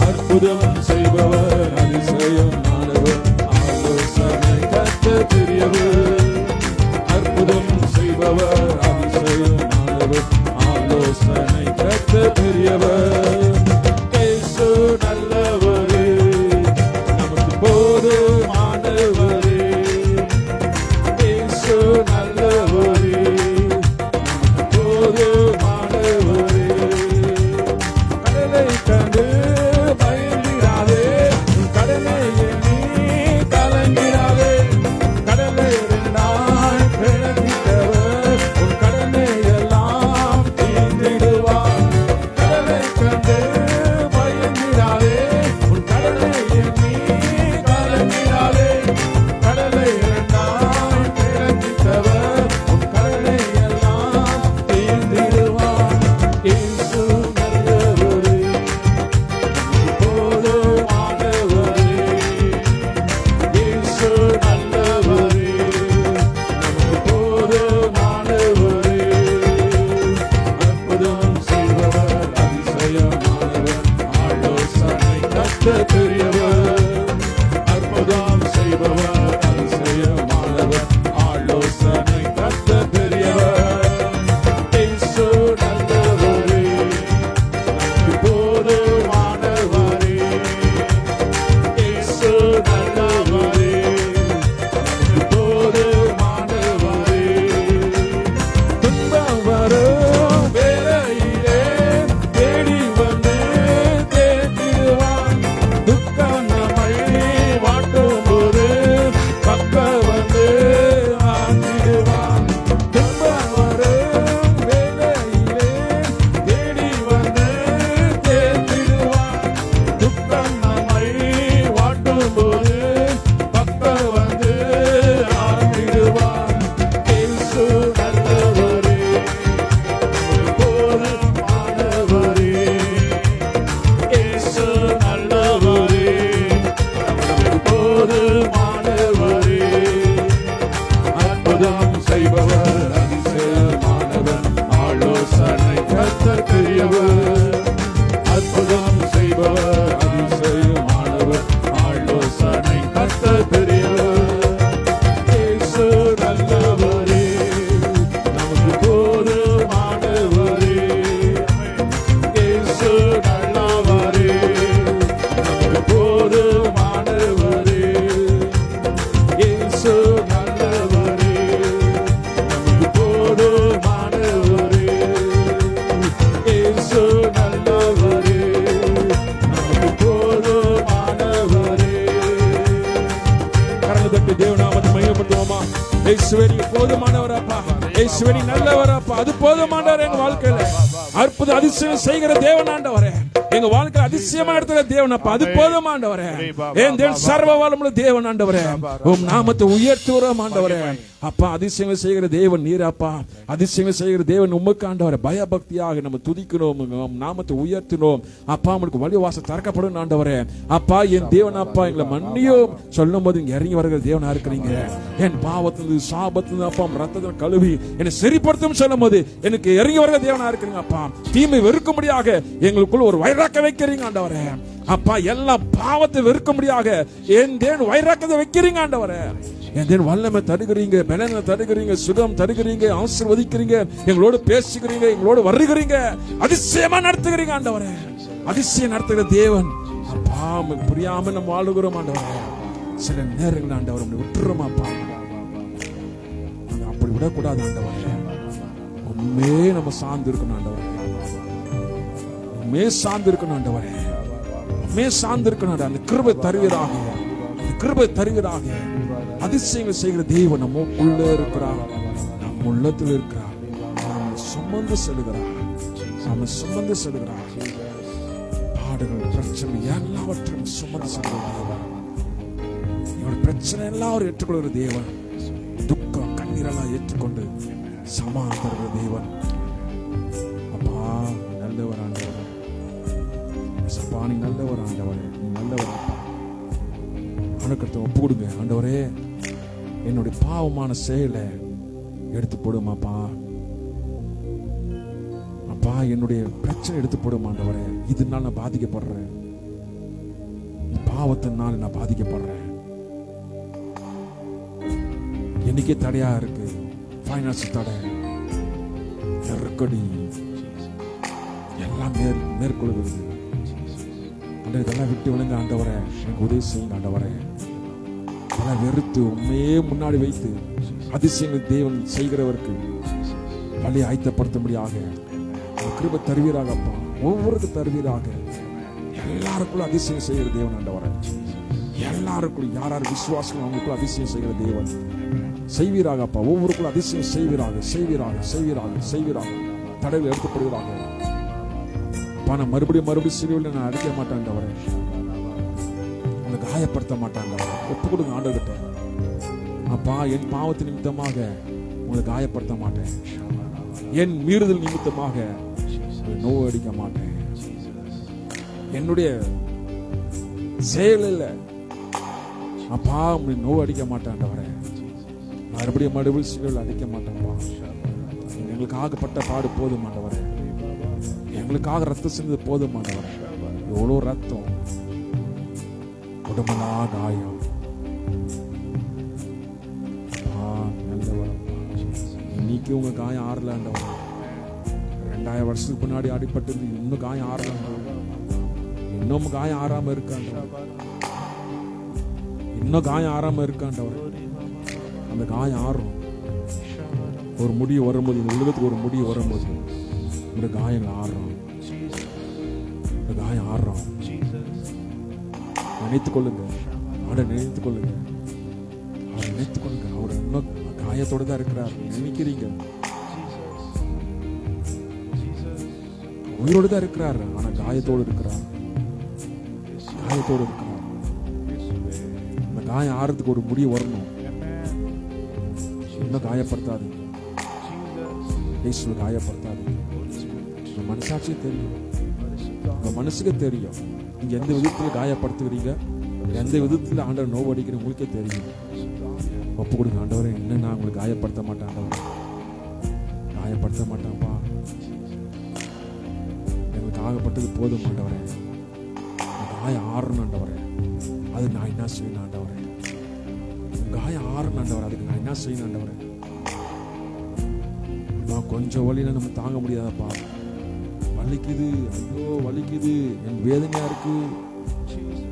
அற்புதம் செய்பவர், அதிசயமானவர், ஆலோசனை கர்த்தர் பெரியவர். அற்புதம் செய்பவர், அதிசயமானவர், ஆலோசனை கர்த்தர் பெரியவர். இயேசு நல்லவரு, நமக்கு போதுமானவரு. இயேசு நல்லவரு, நமக்கு போதுமானவரு. கடலை கண்டு பயந்திடாதே, உன் கடனை எண்ணி கலங்கிடாதே. கடலை 2 பிளந்திட்டவர், உன் கடனை எல்லாம் தீர்த்திடுவார். கடலை கண்டு பயந்திடாதே, உன் கடனை எண்ணி கலங்கிடாதே. கடலை 2 பிளந்திட்டவர், உன் கடனை எல்லாம் தீர்த்திடுவார். இயேசு நல்லவரு, நமக்கு போதுமானவரு. இயேசு நல்லவரு, நமக்கு போதுமானவரு. அற்புதம் செய்பவர், அதிசயமானவர், ஆலோசனை கர்த்தர் பெரியவர். அற்புதம் செய்பவர், அதிசயமானவர், ஆலோசனை கர்த்தர் பெரியவர். இயேசு நல்லவரு, நமக்கு போதுமானவரு. இயேசு நல்லவரு, நமக்கு போதுமானவரு. துன்பம் வரும் வேளையிலே தேடி வந்து தேற்றிடுவான். துக்கம் இயேசுவே நீ போதுமானவரப்பா, இயேசுவே நீ நல்லவரப்பா, அது போதுமானவர். எங்க வாழ்க்கையில அற்புத அதிசயம் செய்கிற தேவன் ஆண்டவரே, எங்க வாழ்க்கையில அதிசயமா நடத்துகிற தேவன் அப்பா, அது போதும் ஆண்டவரே. என் தேவன் சர்வ வல்லமையுள்ள தேவன் ஆண்டவரே, உம் நாமத்தை உயர்த்துகிறோம் ஆண்டவரே. அப்பா அதிசயங்கள் செய்கிற தேவன் நீர் அப்பா, அதிசயங்கள் செய்கிற தேவன் உமக்கு ஆண்டவரே. பயபக்தியாக நம்ம துதிக்கிறோம், நாமத்தை உயர்த்தினோம் அப்பா. உங்களுக்கு வழிவாசல் திறக்கப்படும் ஆண்டவரே. அப்பா என் தேவன் அப்பா, எங்களை மன்னியும் சொல்லும் போது இங்க இறங்கி வருகிற தேவனா இருக்கிறீங்க. என் பாவத்திலிருந்து சாபத்திலிருந்து அப்பா ரத்தத்தில் கழுவி என்னை சரிப்படுத்தும் சொல்லும் போது எனக்கு இறங்கி வருகிற தேவனா இருக்கிறீங்க அப்பா. தீமை வெறுக்கும்படியாக எங்களுக்குள்ள ஒரு வைராக்க வைக்கிறீங்க ஆண்டவரே. அப்பா எல்லா பாவத்தை வெறுக்கும்படியாக என் தேவன் வைராக்கத்தை வைக்கிறீங்க ஆண்டவரே. என் தேவன் வல்லமை தருகிறீங்க, பலனை தருகிறீங்க, சுகம் தருகிறீங்க, ஆசீர்வதிக்கிறீங்க, எங்களோடு பேசுகிறீங்க, எங்களோடு வருகிறீங்க, அதிசயமா நடத்துகிறீங்க ஆண்டவரே. அதிசயம் நடத்துகிற தேவன் அப்பா, புரியாம நம்ம வாழுகிறோம் ஆண்டவரே. சில நேரங்கள் ஆண்டவர் விட்டுறோம் அப்பா, அப்படி விடக்கூடாது ஆண்டவரே. உண்மே நம்ம சார்ந்து இருக்கணும் ஆண்டவரே, உண்மே சார்ந்து இருக்கணும் ஆண்டவரே, உண்மே சார்ந்து இருக்கணும். அந்த கிருபை தருவீராக, அந்த கிருபை தருவீராக. அதிசயங்கள் செய்கிற தேவன் நம்ம உள்ள இருக்கிறார், நம் உள்ளத்தில் இருக்கிறார். நம்ம சுமந்து செல்கிறார், நம்ம சுமந்து செல்கிறார். பாடுகள் பிரச்சனை எல்லாவற்றையும் சுமந்து செல்கிற தேவன், இவருடைய பிரச்சனை எல்லாம் அவர் ஏற்றுக்கொள்கிற தேவன், துக்கம் கண்ணீரெல்லாம் ஏற்றுக்கொண்டு சமாதானம் தருகிற தேவன். அப்பா நல்லவர் ஆண்டவர், நீ நல்லவர் ஆண்டவர், நீ நல்லவர் அப்பா. அணுக்கத்தை ஒப்பு கொடுங்க ஆண்டவரே. என்னுடைய பாவமான செயலை எடுத்து போடுமாப்பா, அப்பா என்னுடைய பிரச்சனை எடுத்து போடும் ஆண்டவரே. இதனால நான் பாதிக்கப்படுறேன், பாவத்தினால நான் பாதிக்கப்படுறேன். என்னைக்கே தடையா இருக்கு, பைனான்ஸ் தடை, நெருக்கடி எல்லாம் மேற்கொள்கிறது. இதெல்லாம் விட்டு விழுங்க ஆண்டவரே, எனக்கு உதவி செய்யுங்க ஆண்டவரே. அதெல்லாம் வெறுத்து உண்மையே முன்னாடி வைத்து அதிசயங்கள் தேவன் செய்கிறவருக்கு வழி ஆயத்தப்படுத்தும்படியாக கிருபை தருவீராக அப்பா. ஒவ்வொருக்கு தருவீராக. எல்லாருக்குள்ள அதிசயம் செய்கிற தேவன் ஆண்டவரே. எல்லாருக்குள்ள யார் விசுவாசம் அவங்களுக்குள்ள அதிசயம் செய்கிற தேவன் செய்வீராக அப்பா. ஒவ்வொருக்குள்ள அதிசயம் செய்வீராக, செய்வீராக, செய்வீராக, செய்வீராக. தடைகள் எடுக்கப்படுவீராக. நான் மறுபடியும் சிறுவில் நான் அடிக்க மாட்டேன் அவரை, உங்களை காயப்படுத்த மாட்டாங்க. ஒப்பு கொடுங்க ஆண்டவர்கிட்ட. அப்பா என் பாவத்தின் நிமித்தமாக உங்களை காயப்படுத்த மாட்டேன், என் மீறுதல் நிமித்தமாக நோவு அடிக்க மாட்டேன், என்னுடைய செயலில் அப்பா உங்களை நோவு அடிக்க மாட்டேன் அவரை. மறுபடியும் சிறுவில் அடிக்க மாட்டேன்ப்பா. எங்களுக்காகப்பட்ட பாடு போதும் ஆண்டவரே, எங்களுக்காக ரத்தம் சிந்தது போதுமானவர். எவ்வளோ ரத்தம், உடம்பெல்லாம் காயம். நல்லவர் இன்னைக்கு உங்க காயம் ஆறலாண்டவர். 2000 வருஷத்துக்கு முன்னாடி அடிபட்டு இன்னும் காயம் ஆறலாண்டவர். இன்னும் காயம் ஆறாம இருக்காண்டவர், இன்னும் காயம் ஆறாம இருக்காண்டவர். அந்த காயம் ஆறும். ஒரு முடிவு வரும்போது, இந்த உலகத்துக்கு ஒரு முடிவு வரும்போது இந்த காயங்கள் ஆடுறோம், இந்த காயம் ஆடுறோம். நினைத்துக் கொள்ளுங்க, அவரை நினைத்துக் கொள்ளுங்க, அவரை நினைத்துக் கொள்ளுங்க. அவர் இன்னும் காயத்தோடு தான் இருக்கிறார். நினைக்கிறீங்க உயிரோடு தான் இருக்கிறார், ஆனா காயத்தோடு இருக்கிறார், காயத்தோடு இருக்கிறார். இந்த காயம் ஆறதுக்கு ஒரு முடிவு வரணும். இன்னும் காயப்படுத்தாது, இயேசுவை காயப்படுத்தாது. மனசாட்சியே தெரியும், உங்க மனசுக்கு தெரியும் நீங்க எந்த விதத்துல காயப்படுத்துகிறீங்க, எந்த விதத்துல ஆண்டவர் நோவு அடிக்கிற உங்களுக்கே தெரியும். ஒப்பு கொடுங்க ஆண்டவரே, என்ன நான் உங்களுக்கு காயப்படுத்த மாட்டேன் ஆண்டவரே, காயப்படுத்த மாட்டேன்ப்பா. எங்களுக்கு ஆகப்பட்டது போதும் ஆண்டவரே. காயம் ஆறணும் ஆண்டவரே, அது நான் என்ன செய்யணும் ஆண்டவரே. காயம் ஆறணும் ஆண்டவரே, அதுக்கு நான் என்ன செய்யணும் ஆண்டவரே. கொஞ்சம் வழியில நம்ம தாங்க முடியாதப்பா, வலிக்குது, ஐயோ வலிக்குது, என் வேதனையா இருக்கு,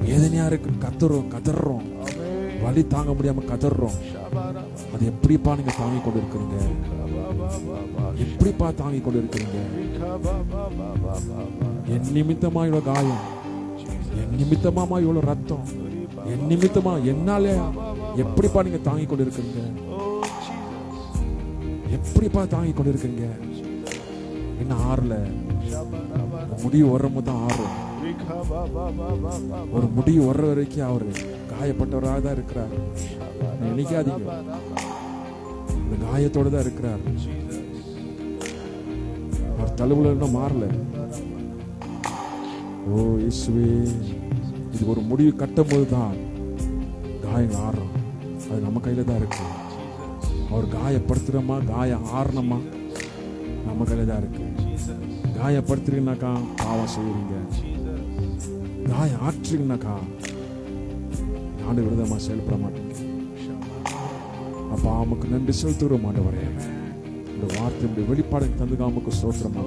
வேதனையா இருக்கு, கதறோம், வலி தாங்க முடியாம கதறோம். அது எப்படிப்பா நீங்க தாங்கி கொண்டு இருக்கிறீங்க, எப்படிப்பா தாங்கி கொண்டு இருக்கிறீங்க. என் நிமித்தமா இவ்வளவு காயம், என் நிமித்தமா இவ்வளவு ரத்தம், என் நிமித்தமா என்னால எப்படிப்பா நீங்க தாங்கி கொண்டு இருக்கிறீங்க. எப்படிப்பா தாங்கி கொண்டு இருக்கீங்க? என்ன ஆறல? முடிவு வர்றபோது தான் ஆறும். ஒரு முடிவு வர்ற வரைக்கும் அவரு காயப்பட்டவராக தான் இருக்கிறார். நினைக்காதீங்க, இந்த காயத்தோட தான் இருக்கிறார். அவர் தழுவுல இன்னும் மாறல. ஓ இயேசுவே, இது ஒரு முடிவு கட்டும் போது தான் காயங்கள் ஆறும். அது நம்ம கையில தான் இருக்கு. அவர் காயப்படுத்துறோமா, காயம் ஆறணுமா, நம்ம கையில தான் இருக்கு. காயப்படுத்துறீங்கன்னாக்கா பாவம் செய்வீங்க. காயம் ஆற்றுறீங்கன்னாக்கா ஆண்டு விரதமா செயல்பட மாட்டீங்க. அப்ப அவனுக்கு நன்றி செலுத்துகிறோம் ஆண்டவரே. இந்த வார்த்தையுடைய வெளிப்பாடு தந்துக அவனுக்கு ஸ்தோத்திரம்.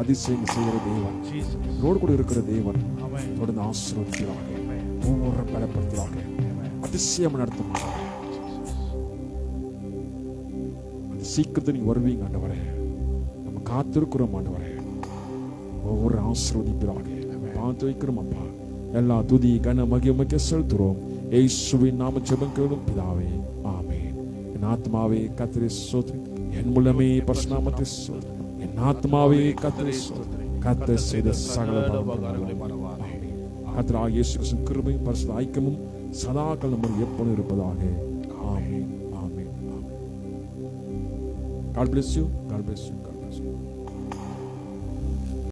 அதிசயம் செய்கிற தேவன், ரோடு கூட இருக்கிற தேவன் தொடர்ந்து ஆசீர்வதிக்கிறாங்க, ஒவ்வொரு பலப்படுத்துவாங்க, அதிசயம் நடத்துவாங்க. அந்த சீக்கிரத்தை நீங்க வருவீங்க ஆண்டவரே. நம்ம காத்திருக்கிறோம் ஆண்டவரே. ஒவ்வொரு ஆசீர்வதிக்கிறாங்க, பார்த்து வைக்கிறோம் அப்பா. எல்லா துதி கன மகிமைக்கு செலுத்துறோம். இயேசுவின் நாம ஜெபம் கேளும் பிதாவே, ஆமென். என் ஆத்மாவே கர்த்தரை ஸ்தோத்திரி, என் முழமே பரிசுநாமத்தை ஸ்தோத்திரி. என் ஆத்மாவே கர்த்தரை ஸ்தோத்திரி, கர்த்தர் செய்த சகல பாவங்களையும் மறவாதே. கர்த்தராகிய இயேசு கிறிஸ்துவின் கிருபையும் பரிசுத்த ஐக்கியமும் சதாகாலம் நம்முடன் எப்பொழுதும் இருப்பதாக. ஆமென், ஆமென், ஆமென். God bless you. God bless you. God bless you.